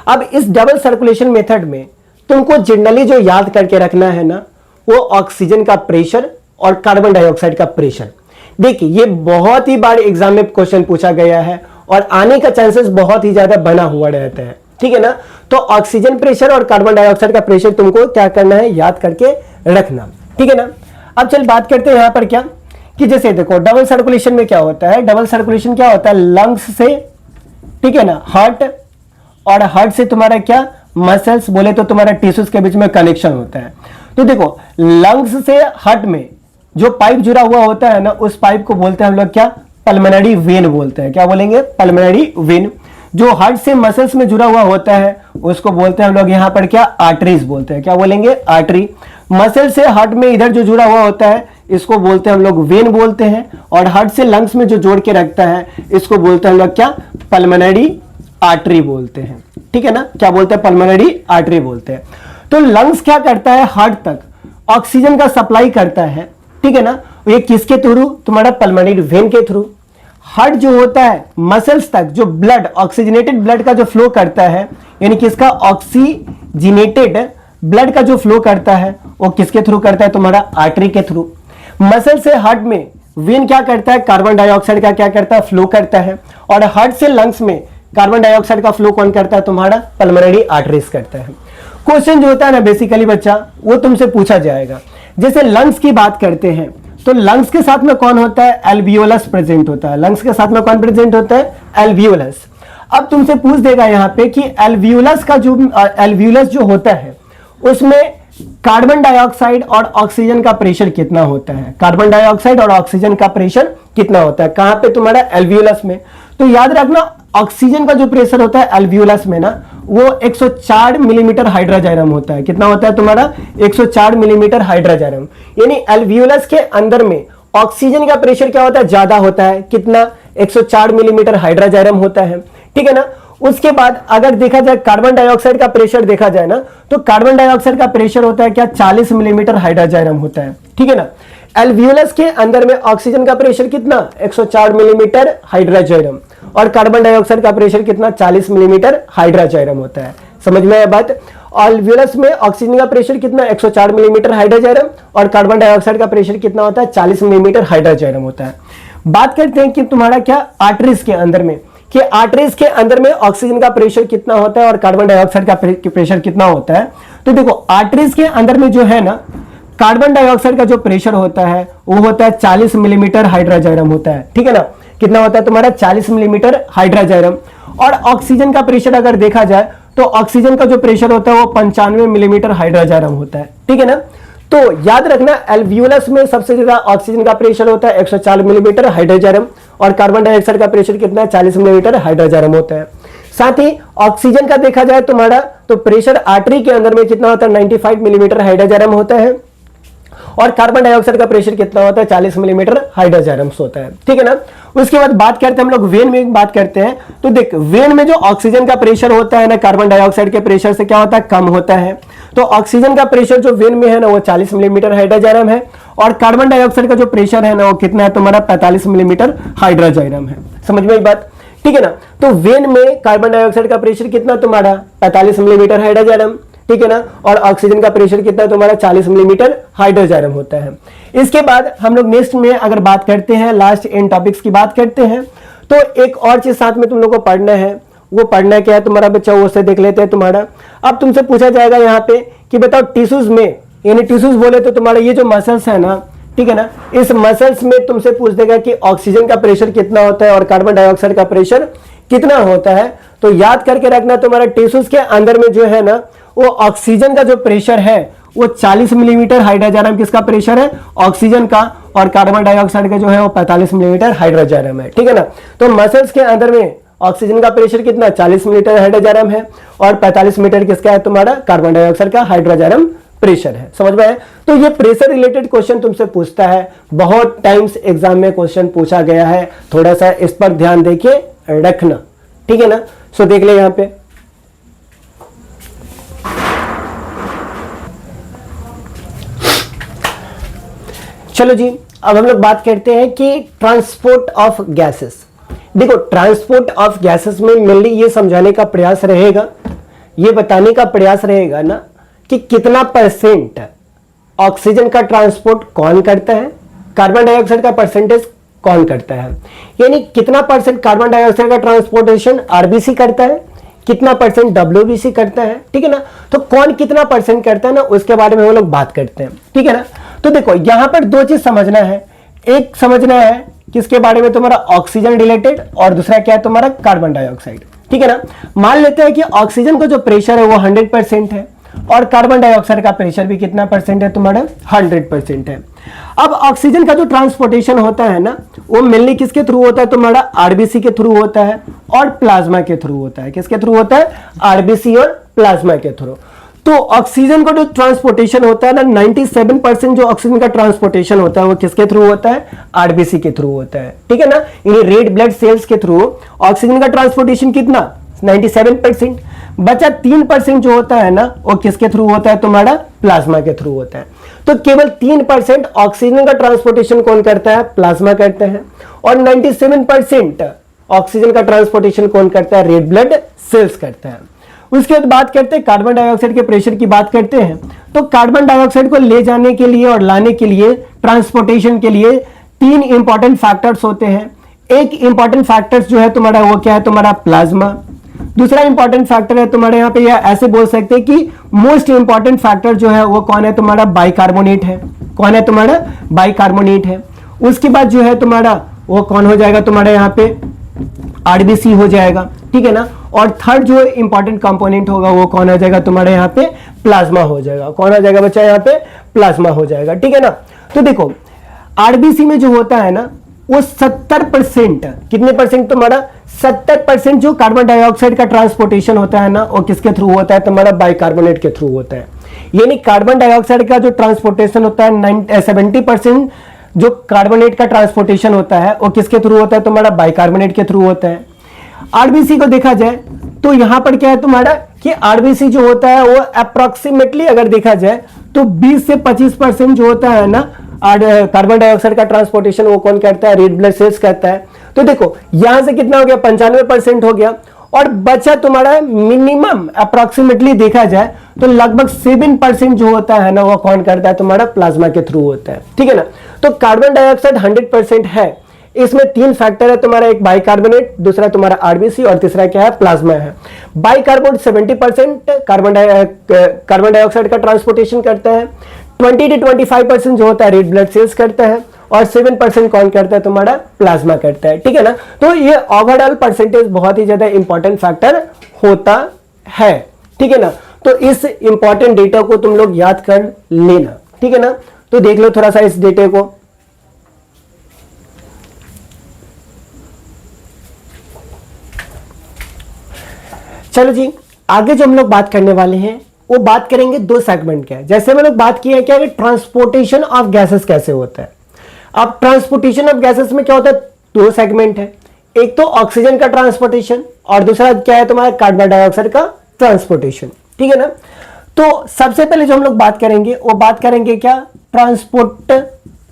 अब इस डबल सर्कुलेशन मेथड में तुमको जनरली जो याद करके रखना है ना, वो ऑक्सीजन का प्रेशर और कार्बन डाइऑक्साइड का प्रेशर। देखिए ये बहुत ही बार एग्जाम में क्वेश्चन पूछा गया है और आने का चांसेस बहुत ही ज्यादा बना हुआ रहता है, ठीक है ना। तो ऑक्सीजन प्रेशर और कार्बन डाइऑक्साइड का प्रेशर तुमको क्या करना है, याद करके रखना, ठीक है ना। अब चल बात करते हैं यहां पर क्या, कि जैसे देखो डबल सर्कुलेशन में क्या होता है, डबल सर्कुलेशन क्या होता है, लंग्स से, ठीक है ना, हार्ट, और हार्ट से तुम्हारा क्या, मसल्स, बोले तो तुम्हारा टिश्यूज के बीच में कनेक्शन होता है। तो देखो लंग्स से हार्ट में जो पाइप जुड़ा हुआ होता है ना, उस पाइप को बोलते हैं हम लोग क्या, पल्मोनरी वेन बोलते हैं। क्या बोलेंगे, पल्मोनरी वेन। जो हार्ट से मसल्स में जुड़ा हुआ होता है उसको बोलते हैं हम लोग यहां पर क्या, आर्टरीज बोलते हैं। क्या बोलेंगे, आर्टरी। मसल से हार्ट में इधर जो जुड़ा हुआ होता है इसको बोलते हैं हम लोग वेन बोलते हैं, और हार्ट से लंग्स में जो जोड़ के रखता है इसको बोलते हैं हम लोग क्या, पल्मोनरी आर्टरी बोलते हैं, ठीक है ना। क्या बोलते हैं, पल्मोनरी आर्टरी बोलते हैं। तो लंग्स क्या करता है, हार्ट तक ऑक्सीजन का सप्लाई करता है, ठीक है ना। ये किसके थ्रू, तुम्हारा पल्मोनरी वेन के थ्रू। हार्ट जो होता है मसल्स तक जो ब्लड, ऑक्सीजनेटेड ब्लड का जो फ्लो करता है, यानी किसका, ऑक्सीजनेटेड ब्लड का जो फ्लो करता है वो किसके थ्रू करता है, तुम्हारा आर्टरी के थ्रू। मसल से हार्ट में वेन क्या करता है, कार्बन डाइऑक्साइड का क्या करता है, फ्लो करता है, और हार्ट से लंग्स में कार्बन डाइऑक्साइड का फ्लो कौन करता है, तुम्हारा पल्मोनरी आर्टरीज करता है। क्वेश्चन जो होता है ना बेसिकली बच्चा, वो तुमसे पूछा जाएगा। जैसे लंग्स की बात करते हैं तो लंग्स के साथ में कौन होता है, एल्वियोलस प्रेजेंट होता है। लंग्स के साथ में कौन प्रेजेंट होता है, एल्वियोलस। अब तुमसे पूछ देगा यहां पे कि एल्वियोलस जो होता है उसमें कार्बन डाइऑक्साइड और ऑक्सीजन का प्रेशर कितना होता है, कार्बन डाइऑक्साइड और ऑक्सीजन का प्रेशर कितना होता है, कहां पे, तुम्हारा एल्वियोलस में। तो याद रखना ऑक्सीजन का जो प्रेशर होता है एल्वियोलस में ना, वो 104 मिलीमीटर हाइड्रोजाइरम होता है। कितना होता है तुम्हारा, 104 मिलीमीटर हाइड्रोजाइरम। यानी एल्वियोलस के अंदर में ऑक्सीजन का प्रेशर क्या होता है, ज्यादा होता है। कितना, 104 मिलीमीटर हाइड्रोजाइरम होता है, ठीक है ना। उसके बाद अगर देखा जाए कार्बन डाइऑक्साइड का प्रेशर देखा जाए ना, तो कार्बन डाइऑक्साइड का प्रेशर होता है क्या, 40 मिलीमीटर हाइड्रोजाइरम होता है, ठीक है ना। एल्वियोलस के अंदर में ऑक्सीजन का प्रेशर कितना, 104 मिलीमीटर हाइड्रोजाइरम, और कार्बन डाइऑक्साइड का प्रेशर कितना, 40 मिलीमीटर हाइड्रोजाइरम होता है। समझ में आया बात। एल्वियोलस में ऑक्सीजन का प्रेशर कितना, 104 मिलीमीटर हाइड्रोजाइरम, और कार्बन डाइऑक्साइड का प्रेशर कितना होता है, 40 मिलीमीटर हाइड्रोजाइरम होता है। बात करते हैं कि तुम्हारा क्या, आर्टरीज के अंदर में कि आर्टरीज के अंदर में ऑक्सीजन का प्रेशर कितना होता है और कार्बन डाइऑक्साइड का प्रेशर कितना होता है। तो देखो आर्टरीज के अंदर में जो है ना कार्बन डाइऑक्साइड का जो प्रेशर होता है वो होता है 40 मिलीमीटर हाइड्रोजाइरम होता है, ठीक है ना। कितना होता है तुम्हारा 40 मिलीमीटर हाइड्रोजाइरम। और ऑक्सीजन का प्रेशर अगर देखा जाए तो ऑक्सीजन का जो प्रेशर होता है वो 95 मिलीमीटर हाइड्रोजाइरम होता है, ठीक है ना। तो याद रखना एल्वियोलस में सबसे ज्यादा ऑक्सीजन का प्रेशर होता है 104 मिलीमीटर हाइड्रोजाइरम और कार्बन डाइऑक्साइड का प्रेशर कितना है 40 मिलीमीटर हाइड्रोजाइरम होता है। साथ ही ऑक्सीजन का देखा जाए तुम्हारा तो प्रेशर आर्टरी के अंदर में कितना होता है 95 मिलीमीटर हाइड्रोजाइरम होता है और कार्बन डाइऑक्साइड का प्रेशर कितना होता है 40 मिलीमीटर हाइड्रोजाइरम होता है, ठीक है ना। उसके बाद बात करते हैं हम लोग वेन में बात करते हैं। तो देख वेन में जो ऑक्सीजन का प्रेशर होता है ना कार्बन डाइऑक्साइड के प्रेशर से क्या होता है कम होता है। तो ऑक्सीजन का प्रेशर जो वेन में है ना वो 40 मिलीमीटर हाइड्रोजाइरम है और कार्बन डाइऑक्साइड का जो प्रेशर है ना वो कितना है तुम्हारा 45 मिलीमीटर हाइड्रोजाइरम है। समझ में बात, ठीक है ना। तो वेन में कार्बन डाइऑक्साइड का प्रेशर कितना तुम्हारा 45 मिलीमीटर हाइड्रोजाइरम, ठीक है ना। और ऑक्सीजन का प्रेशर कितना तुम्हारा 40 मिलीमीटर हाइड्रोजाइरम होता है। इसके बाद हम लोग नेक्स्ट में अगर बात करते हैं लास्ट इन टॉपिक्स की बात करते हैं तो एक और चीज साथ में तुम लोग को पढ़ना है। वो पढ़ना क्या है तुम्हारा बच्चा वो से देख लेते हैं तुम्हारा। अब तुमसे पूछा जाएगा यहाँ पे कि बताओ टिश्यूज में, यानी टिश्यूज बोले तो तुम्हारा ये जो मसल्स है ना, ठीक है ना, इस मसल्स में तुमसे पूछ देगा कि ऑक्सीजन का प्रेशर कितना होता है और कार्बन डाइऑक्साइड का प्रेशर कितना होता है। तो याद करके रखना तुम्हारा टिश्यूज के अंदर में जो है ना वो ऑक्सीजन का जो प्रेशर है वो 40 मिलीमीटर हाइड्रोजाइरम किसका प्रेशर है ऑक्सीजन का और कार्बन डाइऑक्साइड का जो है वो 45 मिलीमीटर हाइड्रोजाइरम है, ठीक है ना। तो मसल्स के अंदर में ऑक्सीजन का प्रेशर कितना 40 मिलीमीटर हाइड्रोजाइरम है और 45 मीटर किसका है तुम्हारा कार्बन डाइऑक्साइड का हाइड्रोजाइरम प्रेशर है। समझ में आया। तो ये प्रेशर रिलेटेड क्वेश्चन तुमसे पूछता है, बहुत टाइम्स एग्जाम में क्वेश्चन पूछा गया है, थोड़ा सा इस पर ध्यान देके रखना, ठीक है ना। सो देख ले यहां पे चलो जी, अब हम लोग बात करते हैं कि ट्रांसपोर्ट ऑफ गैसेस। देखो ट्रांसपोर्ट ऑफ गैसेस में मेनली ये समझाने का प्रयास रहेगा, ये बताने का प्रयास रहेगा ना कि कितना परसेंट ऑक्सीजन का ट्रांसपोर्ट कौन करता है, कार्बन डाइऑक्साइड का परसेंटेज कौन करता है। यानी कितना परसेंट कार्बन डाइऑक्साइड का ट्रांसपोर्टेशन आरबीसी करता है, कितना परसेंट डब्ल्यूबीसी करता है, ठीक है ना। तो कौन कितना परसेंट करता है ना उसके बारे में हम लोग बात करते हैं, ठीक है ना। तो देखो यहां पर दो चीज समझना है, एक समझना है किसके बारे में तुम्हारा ऑक्सीजन रिलेटेड और दूसरा क्या है तुम्हारा कार्बन डाइऑक्साइड, ठीक है ना। मान लेते हैं कि ऑक्सीजन का जो प्रेशर है वो 100% है और कार्बन डाइऑक्साइड का प्रेशर भी कितना परसेंट है तुम्हारा 100% है। अब ऑक्सीजन का जो ट्रांसपोर्टेशन होता है ना वो मेनली किसके थ्रू होता है तुम्हारा आरबीसी के थ्रू होता है और प्लाज्मा के थ्रू होता है। किसके थ्रू होता है आरबीसी और प्लाज्मा के थ्रू। तो ऑक्सीजन का जो ट्रांसपोर्टेशन होता है ना 97% जो ऑक्सीजन का ट्रांसपोर्टेशन होता है वो किसके थ्रू होता है आरबीसी के थ्रू होता है, ठीक है ना। यानी रेड ब्लड सेल्स के थ्रू ऑक्सीजन का ट्रांसपोर्टेशन कितना 97%। बचा 3% जो होता है ना वो किसके थ्रू होता है तुम्हारा प्लाज्मा के थ्रू होता है। तो केवल 3% ऑक्सीजन का ट्रांसपोर्टेशन कौन करता है प्लाज्मा करते हैं और 97% ऑक्सीजन का ट्रांसपोर्टेशन कौन करता है रेड ब्लड सेल्स करता है। उसके बाद बात करते हैं कार्बन डाइऑक्साइड के प्रेशर की बात करते हैं। तो कार्बन डाइऑक्साइड को ले जाने के लिए और लाने के लिए ट्रांसपोर्टेशन के लिए 3 इंपॉर्टेंट फैक्टर्स होते हैं। एक इंपॉर्टेंट फैक्टर्स जो है तुम्हारा वो क्या है तुम्हारा प्लाज्मा। दूसरा इंपॉर्टेंट फैक्टर है तुम्हारे यहाँ पे या ऐसे बोल सकते हैं कि मोस्ट इंपॉर्टेंट फैक्टर जो है वो कौन है तुम्हारा बाइकार्बोनेट है। कौन है तुम्हारा बाइकार्बोनेट है। उसके बाद जो है तुम्हारा वो कौन हो जाएगा तुम्हारे यहाँ पे आरबीसी हो जाएगा, ठीक है ना। और थर्ड जो इंपॉर्टेंट कंपोनेंट होगा वो कौन हो जाएगा तुम्हारे यहाँ पे प्लाज्मा हो जाएगा। कौन हो जाएगा बच्चा यहाँ पे प्लाज्मा हो जाएगा, ठीक है ना। तो देखो आरबीसी में जो होता है ना वो 70% कितने परसेंट तुम्हारा 70% जो कार्बन डाइऑक्साइड का ट्रांसपोर्टेशन होता है ना वो किसके थ्रू होता है तुम्हारा बाइकार्बोनेट के थ्रू होता है। यानी कार्बन डाइऑक्साइड का जो ट्रांसपोर्टेशन होता है 70% जो कार्बोनेट का ट्रांसपोर्टेशन होता है वो किसके थ्रू होता है तुम्हारा बाइकार्बोनेट के थ्रू होता है। आरबीसी को देखा जाए तो यहां पर क्या है तुम्हारा कि आरबीसी जो होता है वो अप्रोक्सीमेटली अगर देखा जाए तो 20 से 25% जो होता है ना कार्बन डाइऑक्साइड का ट्रांसपोर्टेशन वो कौन करता है रेड ब्लड सेल्स करता है। तो देखो यहां से कितना हो गया 95% हो गया और बचा तुम्हारा मिनिमम अप्रोक्सीमेटली देखा जाए तो लगभग 7% जो होता है ना वो कौन करता है तुम्हारा प्लाज्मा के थ्रू होता है, ठीक है ना। तो कार्बन डाइऑक्साइड 100% है। इसमें 3 फैक्टर है तुम्हारा, एक बाइकार्बोनेट, दूसरा तुम्हारा आरबीसी और तीसरा क्या है, प्लाज्मा है। बाइकार्बोनेट 70% कार्बन डाइऑक्साइड का ट्रांसपोर्टेशन करता है, 20 to 25% जो होता है रेड ब्लड सेल्स करता है, और 7% कौन करता है, तुम्हारा प्लाज्मा करता है, ठीक है ना। तो ये ओवरऑल परसेंटेज बहुत ही ज्यादा इंपॉर्टेंट फैक्टर होता है, ठीक है ना। तो इस इंपॉर्टेंट डेटा को तुम लोग याद कर लेना, ठीक है ना। तो देख लो थोड़ा सा इस डेटे को। चलो जी, आगे जो हम लोग बात करने वाले हैं वो बात करेंगे 2 सेगमेंट के। जैसे हम लोग बात किए हैं क्या कि ट्रांसपोर्टेशन ऑफ गैसेस कैसे होता है। अब ट्रांसपोर्टेशन ऑफ गैसेस में क्या होता है, 2 सेगमेंट है, एक तो ऑक्सीजन का ट्रांसपोर्टेशन और दूसरा क्या है तुम्हारा कार्बन डाइऑक्साइड का ट्रांसपोर्टेशन, ठीक है ना। तो सबसे पहले जो हम लोग बात करेंगे वो बात करेंगे क्या, ट्रांसपोर्ट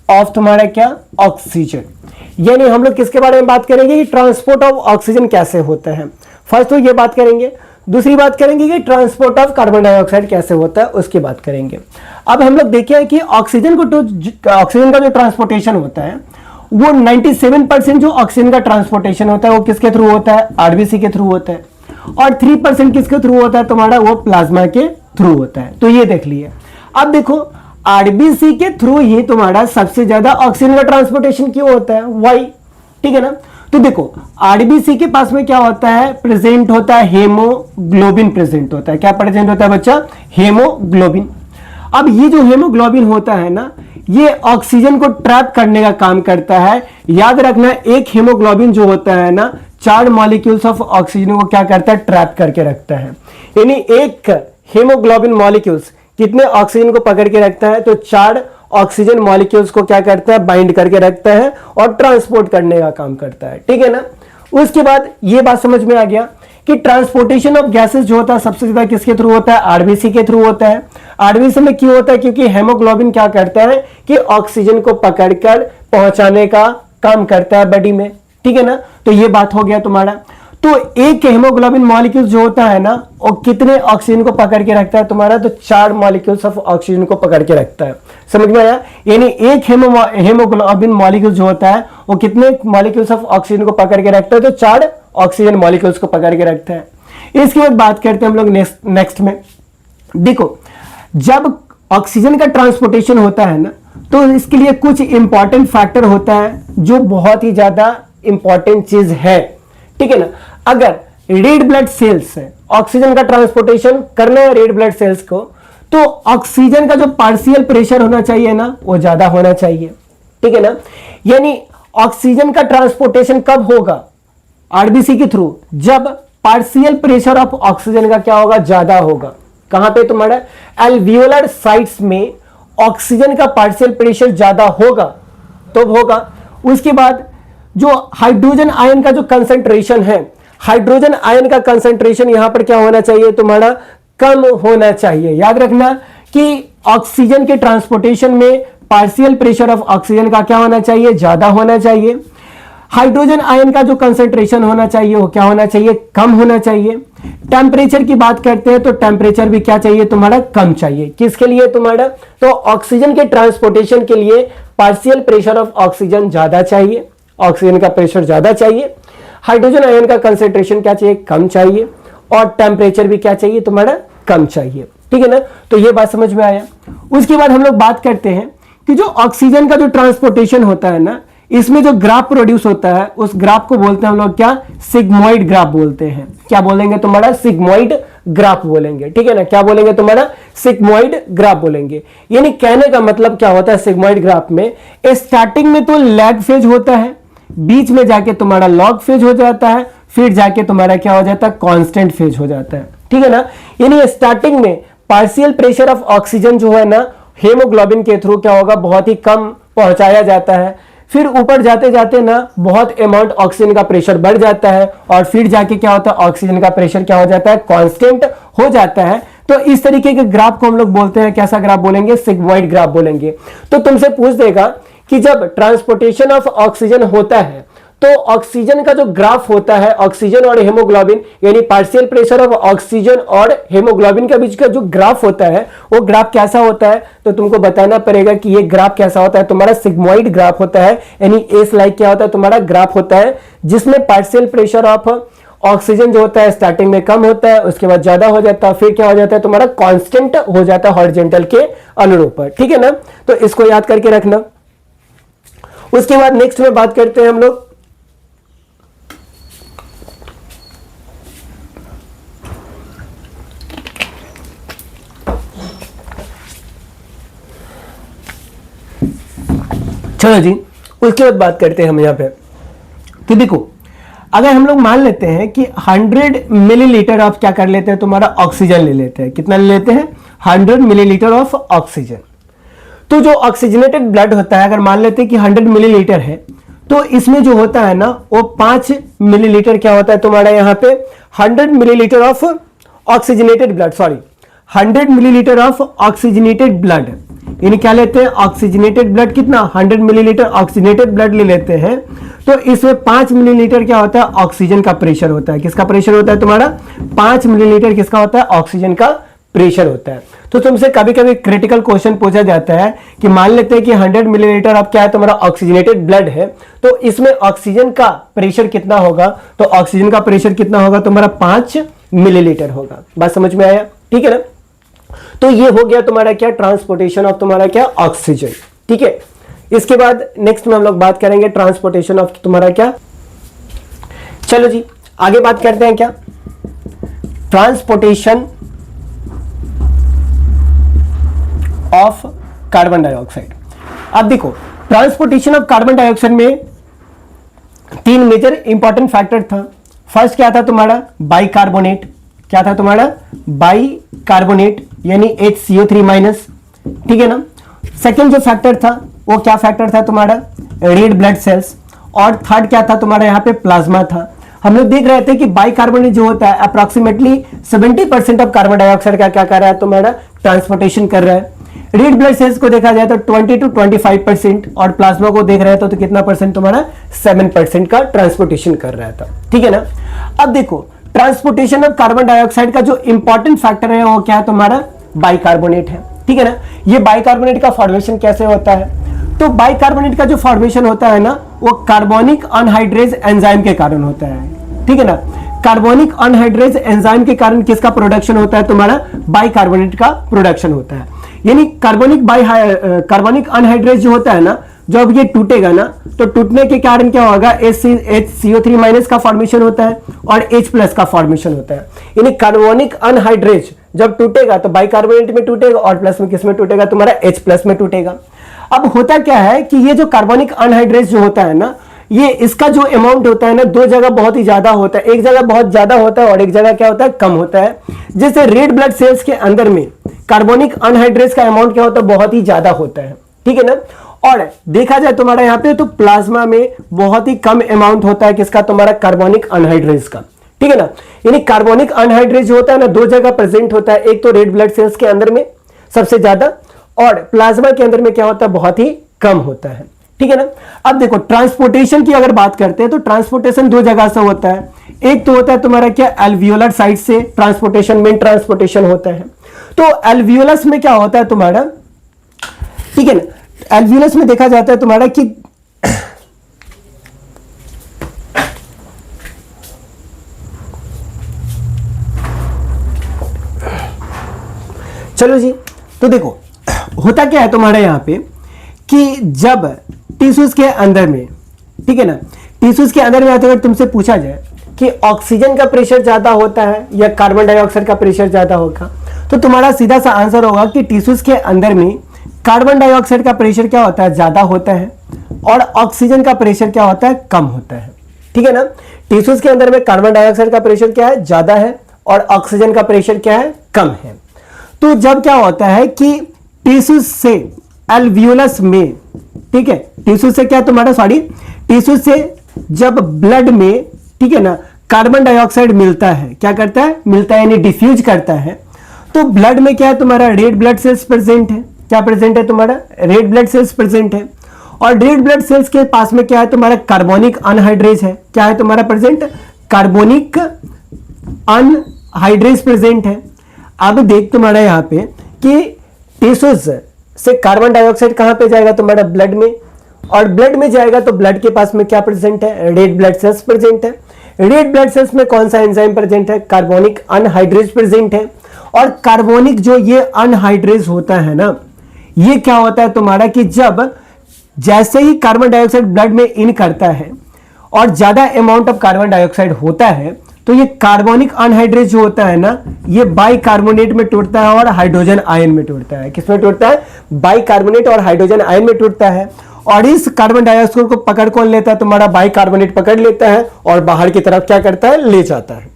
ऑफ तुम्हारा क्या, ऑक्सीजन। यानी हम लोग किसके बारे में बात करेंगे कि ट्रांसपोर्ट ऑफ ऑक्सीजन कैसे होता है। फर्स्ट तो ये बात करेंगे, दूसरी बात करेंगे कि ट्रांसपोर्ट ऑफ कार्बन डाइऑक्साइड कैसे होता है, उसकी बात करेंगे। अब हम लोग देखें कि ऑक्सीजन का जो ट्रांसपोर्टेशन होता है वो 97% जो ऑक्सीजन का ट्रांसपोर्टेशन होता है वो किसके थ्रू होता है, आरबीसी के थ्रू होता है, और 3% किसके थ्रू होता है तुम्हारा, वो प्लाज्मा के थ्रू होता है। तो ये देख लिए। अब देखो आरबीसी के थ्रू ही तुम्हारा सबसे ज्यादा ऑक्सीजन का ट्रांसपोर्टेशन क्यों होता है, वाई, ठीक है ना। तो देखो आरबीसी के पास में क्या होता है, प्रेजेंट होता है हेमोग्लोबिन प्रेजेंट होता है। क्या प्रेजेंट होता है बच्चा, हेमोग्लोबिन। अब ये जो हेमोग्लोबिन होता है ना, ये ऑक्सीजन को ट्रैप करने का काम करता है। याद रखना, एक हेमोग्लोबिन जो होता है ना, 4 मॉलिक्यूल्स ऑफ ऑक्सीजन को क्या करता है, ट्रैप करके रखता है। यानी एक हेमोग्लोबिन मॉलिक्यूल्स कितने ऑक्सीजन को पकड़ के रखता है, तो 4 ऑक्सीजन मॉलिक्यूल्स को क्या करता है, बाइंड करके रखता है और ट्रांसपोर्ट करने का काम करता है, ठीक है ना। उसके बाद ये बात समझ में आ गया कि ट्रांसपोर्टेशन ऑफ गैसेस जो होता है सबसे ज्यादा किसके थ्रू होता है, आरबीसी के थ्रू होता है। आरबीसी में क्यों होता है, क्योंकि हेमोग्लोबिन क्या करता है कि ऑक्सीजन को पकड़कर पहुंचाने का काम करता है बॉडी में, ठीक है ना। तो ये बात हो गया तुम्हारा। तो एक हेमोग्लोबिन मॉलिक्यूल जो होता है ना, वो कितने ऑक्सीजन को पकड़ के रखता है तुम्हारा, तो 4 मॉलिक्यूल्स ऑफ ऑक्सीजन को पकड़ के रखता है। समझ में आया। यानी एक हेमोग्लोबिन मॉलिक्यूल जो होता है वो कितने मॉलिक्यूल्स ऑफ ऑक्सीजन को पकड़ के रखता है, तो 4 ऑक्सीजन मॉलिक्यूल्स को पकड़ के रखता है। इसके बाद बात करते हैं हम लोग नेक्स्ट में। देखो जब ऑक्सीजन का ट्रांसपोर्टेशन होता है ना, तो इसके लिए कुछ इंपॉर्टेंट फैक्टर होता है जो बहुत ही ज्यादा इंपॉर्टेंट चीज है, ठीक है ना। अगर रेड ब्लड सेल्स है, ऑक्सीजन का ट्रांसपोर्टेशन करना है रेड ब्लड सेल्स को, तो ऑक्सीजन का जो पार्शियल प्रेशर होना चाहिए ना, वो ज्यादा होना चाहिए, ठीक है ना। यानी ऑक्सीजन का ट्रांसपोर्टेशन कब होगा, आरबीसी के थ्रू, जब पार्शियल प्रेशर ऑफ ऑक्सीजन का क्या होगा, ज्यादा होगा। कहां पे तुम्हारा, एल्वियोलर साइट्स में ऑक्सीजन का पार्शियल प्रेशर ज्यादा होगा तो होगा। उसके बाद जो हाइड्रोजन आयन का जो कंसंट्रेशन है, हाइड्रोजन आयन का कंसंट्रेशन यहां पर क्या होना चाहिए तुम्हारा, कम होना चाहिए। याद रखना कि ऑक्सीजन के ट्रांसपोर्टेशन में पार्शियल प्रेशर ऑफ ऑक्सीजन का क्या होना चाहिए, ज्यादा होना चाहिए। हाइड्रोजन आयन का जो कंसंट्रेशन होना चाहिए वो क्या होना चाहिए, कम होना चाहिए। टेम्परेचर की बात करते हैं तो टेम्परेचर भी क्या चाहिए तुम्हारा, कम चाहिए। किसके लिए तुम्हारा, तो ऑक्सीजन के ट्रांसपोर्टेशन के लिए पार्शियल प्रेशर ऑफ ऑक्सीजन ज्यादा चाहिए, ऑक्सीजन का प्रेशर ज्यादा चाहिए। हाइड्रोजन आयन का कंसंट्रेशन क्या चाहिए, कम चाहिए, और टेम्परेचर भी क्या चाहिए तुम्हारा, कम चाहिए, ठीक है ना। तो ये बात समझ में आया। उसके बाद हम लोग बात करते हैं कि जो ऑक्सीजन का जो ट्रांसपोर्टेशन होता है ना, इसमें जो ग्राफ प्रोड्यूस होता है उस ग्राफ को बोलते हैं हम लोग क्या, सिग्मोइड ग्राफ बोलते हैं। क्या बोलेंगे तुम्हारा, सिग्मोइड ग्राफ बोलेंगे, ठीक है ना। क्या बोलेंगे तुम्हारा, सिग्मोइड ग्राफ बोलेंगे। यानी कहने का मतलब क्या होता है, सिग्मोइड ग्राफ में स्टार्टिंग में तो लैग फेज होता है, बीच में जाके तुम्हारा लॉग फेज हो जाता है, फिर जाके तुम्हारा क्या हो जाता है, कांस्टेंट फेज हो जाता है, ठीक है ना। यानी स्टार्टिंग में पार्शियल प्रेशर ऑफ ऑक्सीजन जो है ना, हेमोग्लोबिन के थ्रू क्या होगा, बहुत ही कम पहुंचाया जाता है। फिर ऊपर जाते जाते ना बहुत अमाउंट ऑक्सीजन का प्रेशर बढ़ जाता है, और फिर जाके क्या होता है, ऑक्सीजन का प्रेशर क्या हो जाता है, कांस्टेंट हो जाता है। तो इस तरीके के ग्राफ को हम लोग बोलते हैं, कैसा ग्राफ बोलेंगे, सिग्मोइड ग्राफ बोलेंगे। तो तुमसे पूछ देगा कि जब ट्रांसपोर्टेशन ऑफ ऑक्सीजन होता है तो ऑक्सीजन का जो ग्राफ होता है, ऑक्सीजन और हेमोग्लोबिन यानी पार्शियल प्रेशर ऑफ ऑक्सीजन और हेमोग्लोबिन के बीच का जो ग्राफ होता है वो ग्राफ कैसा होता है, तो तुमको बताना पड़ेगा कि ये ग्राफ कैसा होता है। तुम्हारा सिग्मोइड ग्राफ होता है, यानी एस लाइक क्या होता है, तुम्हारा ग्राफ होता है जिसमें पार्शियल प्रेशर ऑफ ऑक्सीजन जो होता है स्टार्टिंग में कम होता है, उसके बाद ज्यादा हो जाता है, फिर क्या हो जाता है तुम्हारा कांस्टेंट हो जाता है हॉरिजॉन्टल के अनुरूप पर, ठीक है ना। तो इसको याद करके रखना। उसके बाद नेक्स्ट में बात करते हैं हम लोग चलो जी, उसके बाद बात करते हैं हम यहां पे कि देखो अगर हम लोग मान लेते हैं कि 100 मिलीलीटर ऑफ क्या कर लेते हैं तुम्हारा ऑक्सीजन ले लेते हैं, कितना ले लेते हैं 100 मिलीलीटर ऑफ ऑक्सीजन। तो जो ऑक्सीजनेटेड ब्लड होता है अगर मान लेते हैं कि 100 मिलीलीटर है तो इसमें जो होता है ना वो 5 मिलीलीटर क्या होता है तुम्हारा यहाँ पे 100 millilitre of oxygenated blood, sorry 100 millilitre of oxygenated blood, यानी क्या लेते हैं ऑक्सीजनेटेड ब्लड कितना 100 मिलीलीटर ऑक्सीजनेटेड ब्लड ले लेते हैं। तो इसमें 5 मिलीलीटर क्या होता है ऑक्सीजन का प्रेशर होता है। किसका प्रेशर होता है तुम्हारा 5 मिलीलीटर किसका होता है ऑक्सीजन का प्रेशर होता है। तो तुमसे कभी कभी क्रिटिकल क्वेश्चन पूछा जाता है कि मान लेते हैं कि 100 मिलीलीटर अब क्या है तुम्हारा ऑक्सीजनेटेड ब्लड है, तो इसमें ऑक्सीजन का प्रेशर कितना होगा, तो ऑक्सीजन का प्रेशर कितना होगा तुम्हारा 5 मिलीलीटर होगा। बात समझ में आया, ठीक है ना। तो ये हो गया तुम्हारा क्या ट्रांसपोर्टेशन ऑफ तुम्हारा क्या ऑक्सीजन, ठीक है। इसके बाद नेक्स्ट में हम लोग बात करेंगे ट्रांसपोर्टेशन ऑफ तुम्हारा क्या, चलो जी आगे बात करते हैं क्या ट्रांसपोर्टेशन ऑफ कार्बन डाइऑक्साइड। अब देखो ट्रांसपोर्टेशन ऑफ कार्बन डाइऑक्साइड में 3 मेजर इंपॉर्टेंट फैक्टर था। फर्स्ट क्या था तुम्हारा बाइकार्बोनेट, क्या था तुम्हारा बाइकार्बोनेट यानी HCO3 माइनस, ठीक है ना। सेकेंड जो फैक्टर था वो क्या फैक्टर था तुम्हारा रेड ब्लड सेल्स, और थर्ड क्या था तुम्हारा यहाँ पे प्लाज्मा था। हम लोग देख रहे थे कि बाइकार्बोनेट जो होता है अप्रोक्सीमेटली 70% ऑफ कार्बन डाइऑक्साइड का क्या कर रहा है तुम्हारा ट्रांसपोर्टेशन कर रहा है। रेड ब्लड सेल्स को देखा जाए तो 20 to 25% और प्लाज्मा को देख रहे हैं तो कितना परसेंट तुम्हारा 7% का ट्रांसपोर्टेशन कर रहा था, ठीक है ना। अब देखो ट्रांसपोर्टेशन ऑफ कार्बन डाइऑक्साइड का जो इंपॉर्टेंट फैक्टर है वो क्या है तुम्हारा बाइकार्बोनेट है, ठीक है ना। ये बाइकार्बोनेट का फॉर्मेशन कैसे होता है, तो बाइकार्बोनेट का जो फॉर्मेशन होता है ना वो कार्बोनिक अनहाइड्रेज एंजाइम के कारण होता है, ठीक है ना। कार्बोनिक अनहाइड्रेज एंजाइम के कारण किसका प्रोडक्शन होता है तुम्हारा बाइकार्बोनेट का प्रोडक्शन होता है। यानी कार्बोनिक अनहाइड्रेज जो होता है ना जब ये टूटेगा ना तो टूटने के कारण क्या होगा HCO3 माइनस का फॉर्मेशन होता है और H+ का फॉर्मेशन होता है। यानी कार्बोनिक अनहाइड्रेज जब टूटेगा तो बाइकार्बोनेट में टूटेगा और प्लस में किस में टूटेगा तुम्हारा H+ में टूटेगा। अब होता क्या है कि ये जो कार्बोनिक अनहाइड्रेज जो होता है ना ये इसका जो अमाउंट होता है ना दो जगह बहुत ही ज्यादा होता है, एक जगह बहुत ज्यादा होता है और एक जगह क्या होता है कम होता है। जैसे रेड ब्लड सेल्स के अंदर में कार्बोनिक अनहाइड्रेज का अमाउंट क्या होता है बहुत ही ज्यादा होता है, ठीक है ना। और देखा जाए तुम्हारा यहाँ पे तो प्लाज्मा में बहुत ही कम अमाउंट होता है किसका तुम्हारा कार्बोनिक अनहाइड्रेज का, ठीक है ना। यानी कार्बोनिक अनहाइड्रेज जो होता है ना दो जगह प्रेजेंट होता है, एक तो रेड ब्लड सेल्स के अंदर में सबसे ज्यादा और प्लाज्मा के अंदर में क्या होता है बहुत ही कम होता है, ठीक है ना। अब देखो ट्रांसपोर्टेशन की अगर बात करते हैं तो ट्रांसपोर्टेशन दो जगह से होता है। एक तो होता है तुम्हारा क्या एल्वियोलर साइड से ट्रांसपोर्टेशन में ट्रांसपोर्टेशन होता है। तो एल्वियोलस में क्या होता है तुम्हारा, ठीक है ना, एल्वियोलस में देखा जाता है तुम्हारा कि चलो जी तो देखो होता क्या है तुम्हारे यहां पे कि जब टिश्यूज के अंदर में, ठीक है ना, टिश्यूज के अंदर में आते अगर तुमसे पूछा जाए कि ऑक्सीजन का प्रेशर ज्यादा होता है या कार्बन डाइऑक्साइड का प्रेशर ज्यादा होगा तो तुम्हारा सीधा सा आंसर होगा कि टिश्यूज के अंदर में कार्बन डाइऑक्साइड का प्रेशर क्या होता है ज्यादा होता है और ऑक्सीजन का प्रेशर क्या होता है कम होता है, ठीक है ना। टिश्यूज के अंदर में कार्बन डाइऑक्साइड का प्रेशर क्या है ज्यादा है और ऑक्सीजन का प्रेशर क्या है कम है। तो जब क्या होता है कि टिश्यूज से एल्वियोलस में, ठीक है, टिश्यू से क्या तुम्हारा सॉरी टिश्यू से जब ब्लड में, ठीक है ना, कार्बन डाइऑक्साइड मिलता है, क्या करता है मिलता है यानी डिफ्यूज करता है, तो ब्लड में क्या है तुम्हारा रेड ब्लड सेल्स प्रेजेंट है, क्या प्रेजेंट है तुम्हारा रेड ब्लड सेल्स प्रेजेंट है और रेड ब्लड सेल्स के पास में क्या है तुम्हारा, कार्बोनिक अनहाइड्रेज है। क्या है तुम्हारा प्रेजेंट, कार्बोनिक अनहाइड्रेज प्रेजेंट है। अब देख तुम्हारा यहाँ पे कि टिश्यूज से कार्बन डाइऑक्साइड कहां पे जाएगा तुम्हारा, ब्लड में, और ब्लड में जाएगा तो ब्लड के पास में क्या प्रेजेंट है, रेड ब्लड सेल्स प्रेजेंट है। रेड ब्लड सेल्स में कौन सा एंजाइम प्रेजेंट है, कार्बोनिक अनहाइड्रेज प्रेजेंट है। और कार्बोनिक जो ये अनहाइड्रेज होता है ना, ये क्या होता है तुम्हारा कि जब जैसे ही कार्बन डाइऑक्साइड ब्लड में इन करता है और ज्यादा अमाउंट ऑफ कार्बन डाइऑक्साइड होता है, तो ये कार्बोनिक अनहाइड्रेज जो होता है ना, ये बाइकार्बोनेट में टूटता है और हाइड्रोजन आयन में टूटता है। किसमें टूटता है, बाइकार्बोनेट और हाइड्रोजन आयन में टूटता है। और इस कार्बन डाइऑक्साइड को पकड़ कौन लेता है, तुम्हारा बाइकार्बोनेट पकड़ लेता है और बाहर की तरफ क्या करता है, ले जाता है।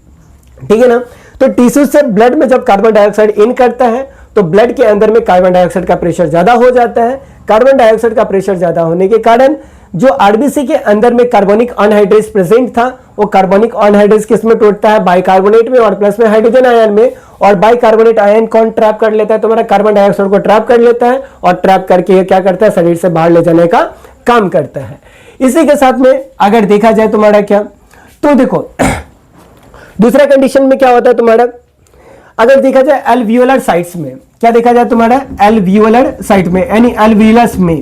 ठीक है ना। तो टिश्यू से ब्लड में जब कार्बन डाइऑक्साइड इन करता है तो ब्लड के अंदर में कार्बन डाइऑक्साइड का प्रेशर ज्यादा हो जाता है। कार्बन डाइऑक्साइड का प्रेशर ज्यादा होने के कारण जो आरबीसी के अंदर में कार्बोनिक अनहाइड्रेज प्रेजेंट था, वो कार्बोनिक अनहाइड्रेज किस में टूटता है, बाइकार्बोनेट में और प्लस में हाइड्रोजन आयन में। और बाइकार्बोनेट आयन कौन ट्रैप कर लेता है, तुम्हारा कार्बन डाइऑक्साइड को ट्रैप कर लेता है और ट्रैप करके ये क्या करता है, शरीर से बाहर ले जाने का काम करता है। इसी के साथ में अगर देखा जाए तुम्हारा क्या, तो देखो दूसरा कंडीशन में क्या होता है तुम्हारा, अगर देखा जाए एल्वियोलर साइट्स में, क्या देखा जाए तुम्हारा, एल्वियोलर साइट में यानी एल्वियोलस में,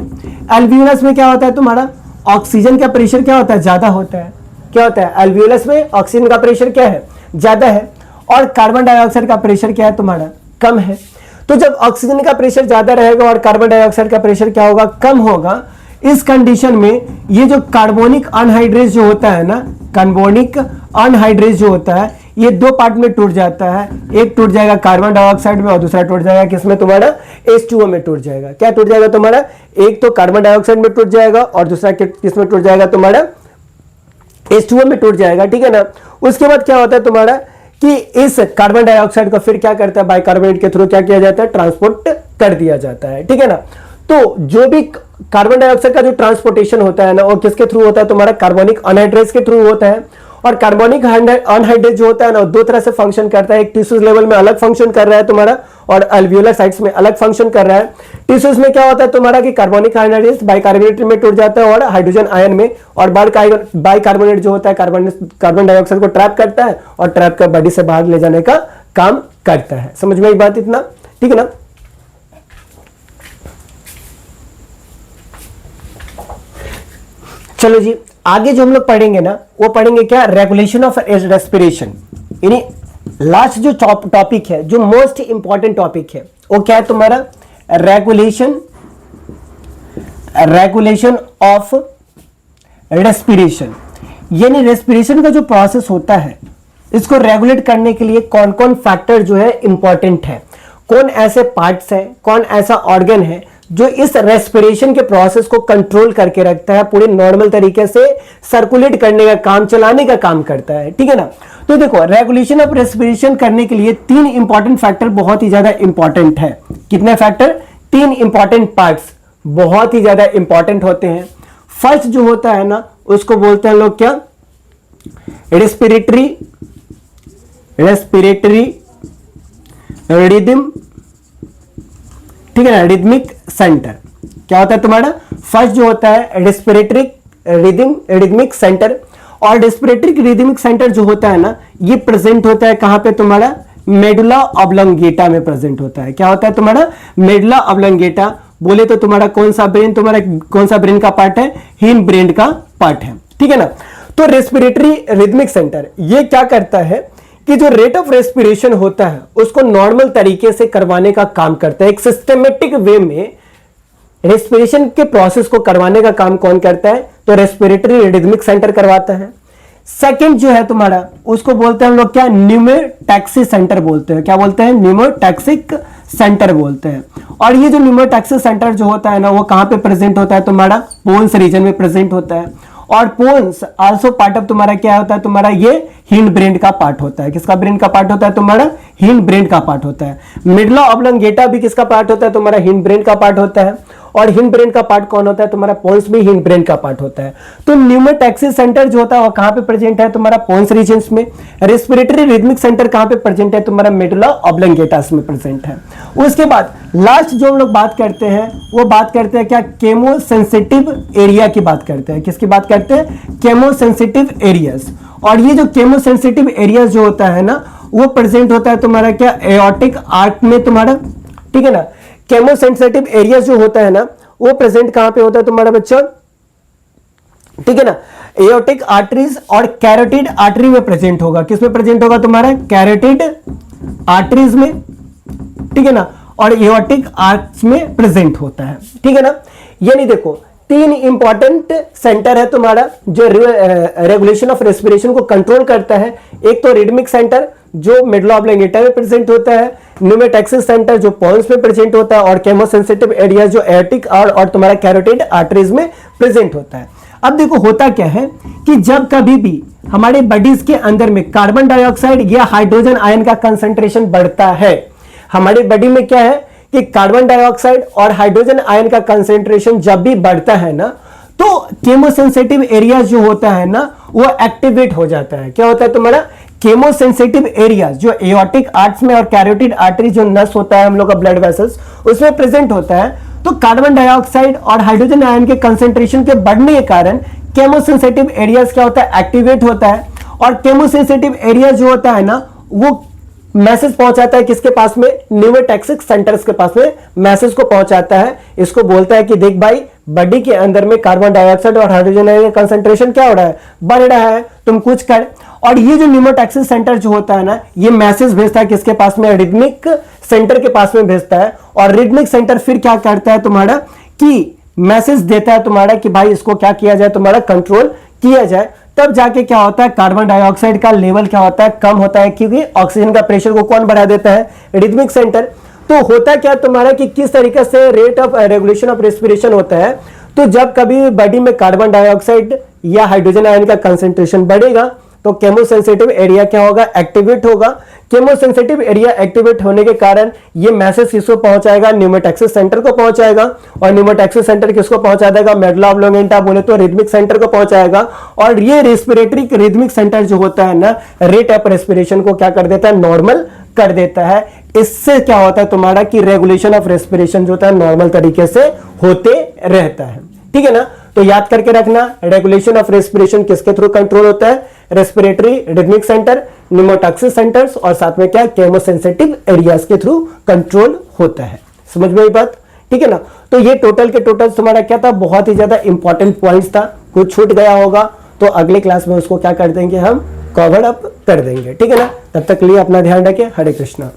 एल्वियोलस में क्या होता है तुम्हारा, ऑक्सीजन का प्रेशर क्या होता है, ज्यादा होता है। क्या होता है, एल्वियोलस में ऑक्सीजन का प्रेशर क्या है, ज्यादा है, और कार्बन डाइऑक्साइड का प्रेशर क्या है तुम्हारा, कम है। तो जब ऑक्सीजन का प्रेशर ज्यादा रहेगा और कार्बन डाइऑक्साइड का प्रेशर क्या होगा, कम होगा, इस कंडीशन में ये जो कार्बोनिक अनहाइड्रेज जो होता है ना, कार्बोनिक अनहाइड्रेज जो होता है, ये दो पार्ट में टूट जाता है। एक टूट जाएगा कार्बन डाइऑक्साइड में और दूसरा टूट जाएगा किसमें, तुम्हारा H2O में टूट जाएगा। क्या टूट जाएगा तुम्हारा, एक तो कार्बन डाइऑक्साइड में टूट जाएगा और दूसरा किसमें टूट जाएगा तुम्हारा, H2O में टूट जाएगा। ठीक है ना। उसके बाद क्या होता है तुम्हारा कि इस कार्बन डाइऑक्साइड को फिर क्या करता है, बाइकार्बोनेट के थ्रू क्या किया जाता है, ट्रांसपोर्ट कर दिया जाता है। ठीक है ना। तो जो भी कार्बन डाइऑक्साइड का जो ट्रांसपोर्टेशन होता है ना, वो किसके थ्रू होता है तुम्हारा, कार्बोनिक अनहाइड्रेज के थ्रू होता है। और कार्बोनिक अनहाइड्रेज जो होता है ना, दो तरह से फंक्शन करता है, एक टिश्यूज लेवल में अलग फंक्शन कर रहा है तुम्हारा और एल्वियोलर साइट्स में अलग फंक्शन कर रहा है। टिश्यूज में क्या होता है तुम्हारा कि कार्बोनिक अनहाइड्रेज बाइकार्बोनेट में टूट जाता है और हाइड्रोजन आयन में, और बाइकार्बोनेट जो होता है कार्बन डाइऑक्साइड को ट्रैप करता है और ट्रैप कर बॉडी से बाहर ले जाने का काम करता है। समझ में एक बात इतना, ठीक है ना। चलो जी, आगे जो हम लोग पढ़ेंगे ना, वो पढ़ेंगे क्या, रेगुलेशन ऑफ रेस्पिरेशन। यानी लास्ट जो टॉपिक है, जो मोस्ट इंपॉर्टेंट टॉपिक है, वो क्या है तुम्हारा, रेगुलेशन ऑफ रेस्पिरेशन। यानी रेस्पिरेशन का जो प्रोसेस होता है, इसको रेगुलेट करने के लिए कौन कौन फैक्टर जो है इंपॉर्टेंट है, कौन ऐसे पार्ट्स है, कौन ऐसा ऑर्गन है जो इस रेस्पिरेशन के प्रोसेस को कंट्रोल करके रखता है, पूरे नॉर्मल तरीके से सर्कुलेट करने का काम, चलाने का काम करता है। ठीक है ना। तो देखो, रेगुलेशन ऑफ रेस्पिरेशन करने के लिए तीन इंपॉर्टेंट फैक्टर बहुत ही ज्यादा इंपॉर्टेंट है। कितने फैक्टर, तीन इंपॉर्टेंट पार्ट्स बहुत ही ज्यादा इंपॉर्टेंट होते हैं। फर्स्ट जो होता है ना, उसको बोलते हैं लोग क्या, रेस्पिरेटरी रिदम। ठीक है ना, रिदमिक सेंटर। क्या होता है तुम्हारा, फर्स्ट जो होता है रेस्पिरेटरी रिदमिक सेंटर। और रेस्पिरेटरी रिदमिक सेंटर जो होता है ना, ये प्रेजेंट होता है कहां पे तुम्हारा, मेडुला ऑब्लोंगेटा में प्रेजेंट होता है। क्या होता है तुम्हारा, मेडुला ऑब्लोंगेटा। बोले तो तुम्हारा कौन सा ब्रेन, तुम्हारा कौन सा ब्रेन का पार्ट है, हिंड ब्रेन का पार्ट है। ठीक है ना। तो रेस्पिरेटरी रिदमिक सेंटर ये क्या करता है कि जो रेट ऑफ रेस्पिरेशन होता है उसको नॉर्मल तरीके से करवाने का काम करता है। एक सिस्टमेटिक वे में रेस्पिरेशन के प्रोसेस को करवाने का काम कौन करता है, तो रेस्पिरेटरी रिदमिक सेंटर करवाता है। सेकंड जो है तुम्हारा, उसको बोलते हैं हम लोग क्या, न्यूमोटैक्सी सेंटर बोलते हैं। क्या बोलते हैं, न्यूमोटैक्सिक सेंटर बोलते हैं। और ये जो न्यूमोटैक्सिक सेंटर जो होता है ना, वो कहां पे प्रेजेंट होता है तुम्हारा, पोन्स रीजन में प्रेजेंट होता है। और पोन्स आल्सो पार्ट ऑफ तुम्हारा क्या होता है तुम्हारा, ये हिंड ब्रेन का पार्ट होता है। किसका ब्रेन का पार्ट होता है तुम्हारा, हिंड ब्रेन का पार्ट होता है। मिडला ऑब्लोंगेटा भी किसका पार्ट होता है तुम्हारा, हिंड ब्रेन का पार्ट होता है। और हिंड ब्रेन का पार्ट कौन होता है तुम्हारा, पोन्स भी हिंड ब्रेन का पार्ट होता है। तो न्यूमेटैक्सिस सेंटर जो होता है वो कहां पे प्रेजेंट है तुम्हारा, पोन्स रीजन्स में। रेस्पिरेटरी रिदमिक सेंटर कहां पे प्रेजेंट है तुम्हारा, मेडुला ऑब्लंगेटास में प्रेजेंट है। उसके बाद लास्ट जो हम लोग बात करते हैं वो बात करते हैं क्या, केमोसेंसिटिव एरिया की बात करते हैं। किसकी बात करते हैं, केमोसेंसिटिव एरियाज। और ये जो केमोसेंसिटिव एरियाज जो होता है ना वो प्रेजेंट होता है तुम्हारा क्या, एओर्टिक आर्ट में तुम्हारा, ठीक है ना। केमोसेंसिटिव एरियाज जो होता है ना वो प्रेजेंट कहां पे होता है तुम्हारा बच्चा, ठीक है ना, एओर्टिक आर्टरीज और कैरोटिड आर्टरी में प्रेजेंट होगा। किसमें प्रेजेंट होगा तुम्हारा, कैरोटिड आर्टरीज में, ठीक है ना, और एओर्टिक आर्च में प्रेजेंट होता है, ठीक है ना। यानी देखो तीन इंपॉर्टेंट सेंटर है तुम्हारा जो रेगुलेशन ऑफ रेस्पिरेशन को कंट्रोल करता है। एक तो रिदमिक सेंटर जो मेडुला ऑब्लंगेटा में प्रेजेंट होता है, न्यूमेटैक्सिस सेंटर जो पोन्स में प्रेजेंट होता है, और केमोसेंसिटिव एरिया जो एओर्टिक और तुम्हारा कैरोटिड आर्टरीज में प्रेजेंट होता है। अब देखो होता क्या है कि जब कभी भी हमारे बॉडीज के अंदर में कार्बन डाइऑक्साइड या हाइड्रोजन आयन का कंसंट्रेशन बढ़ता है, हमारी बॉडी में क्या है कि कार्बन डाइऑक्साइड और हाइड्रोजन आयन का कंसेंट्रेशन जब भी बढ़ता है ना तो केमोसेंसिटिव एरिया जो होता है ना वो एक्टिवेट हो जाता है। क्या होता है तुम्हारा, केमोसेंसिटिव एरिया जो एओर्टिक आर्ट्स में और कैरोटिड आर्टरी जो नस होता है हम लोग का ब्लड वेसल्स उसमें प्रेजेंट होता है। तो कार्बन डाइऑक्साइड और हाइड्रोजन आयन के कंसेंट्रेशन के बढ़ने के कारण केमोसेंसिटिव एरियाज क्या होता है, एक्टिवेट होता है। और केमोसेंसिटिव एरिया जो होता है ना वो मैसेज पहुंचाता है किसके पास में, न्यूमेटैक्सिक सेंटर्स के पास में मैसेज को पहुंचाता है। इसको बोलता है कि देख भाई बॉडी के अंदर में कार्बन डाइऑक्साइड और हाइड्रोजन आयन का कंसंट्रेशन क्या हो रहा है, बढ़ रहा है, तुम कुछ कर। और ये जो न्यूमेटैक्सिस सेंटर जो होता है ना ये मैसेज भेजता है किसके पास में, रिदमिक सेंटर के पास में भेजता है। और रिदमिक सेंटर फिर क्या करता है तुम्हारा कि मैसेज देता है तुम्हारा कि भाई इसको क्या किया जाए, तुम्हारा कंट्रोल किया जाए। तब जाके क्या होता है, कार्बन डाइऑक्साइड का लेवल क्या होता है, कम होता है, क्योंकि ऑक्सीजन का प्रेशर को कौन बढ़ा देता है, रिदमिक सेंटर। तो होता क्या तुम्हारा कि किस तरीके से rate of regulation of respiration होता है। तो जब कभी बॉडी में कार्बन डाइऑक्साइड या हाइड्रोजन आयन का कंसेंट्रेशन बढ़ेगा तो केमोसेंसिटिव एरिया क्या होगा, एक्टिवेट होगा। केमोसेंसिटिव एरिया एक्टिवेट होने के कारण ये मैसेज किसको पहुंचाएगा, न्यूमेटैक्सिस सेंटर को पहुंचाएगा। और न्यूमेटैक्सिस सेंटर किसको पहुंचा देगा, मेडुला ऑब्लंगेटा बोले तो रिदमिक सेंटर को पहुंचाएगा। और ये रेस्पिरेटरी रिदमिक सेंटर जो होता है ना रेट ऑफ रेस्पिरेशन को क्या कर देता है, नॉर्मल कर देता है। इससे क्या होता है तुम्हारा कि रेगुलेशन ऑफ रेस्पिरेशन जो होता है नॉर्मल तरीके से होते रहता है, ठीक है ना। तो याद करके रखना, रेगुलेशन ऑफ रेस्पिरेशन किसके थ्रू कंट्रोल होता है, रेस्पिरेटरी रिदमिक सेंटर, न्यूमेटैक्सिस सेंटर्स और साथ में क्या, केमोसेंसिटिव एरियाज के थ्रू कंट्रोल होता है। समझ में आई बात, ठीक है ना। तो ये टोटल के टोटल तुम्हारा क्या था, बहुत ही ज्यादा इंपॉर्टेंट पॉइंट्स था। कुछ छूट गया होगा तो अगले क्लास में उसको क्या कर देंगे, हम कवर अप कर देंगे, ठीक है ना। तब तक लिए अपना ध्यान रखें। हरे कृष्णा।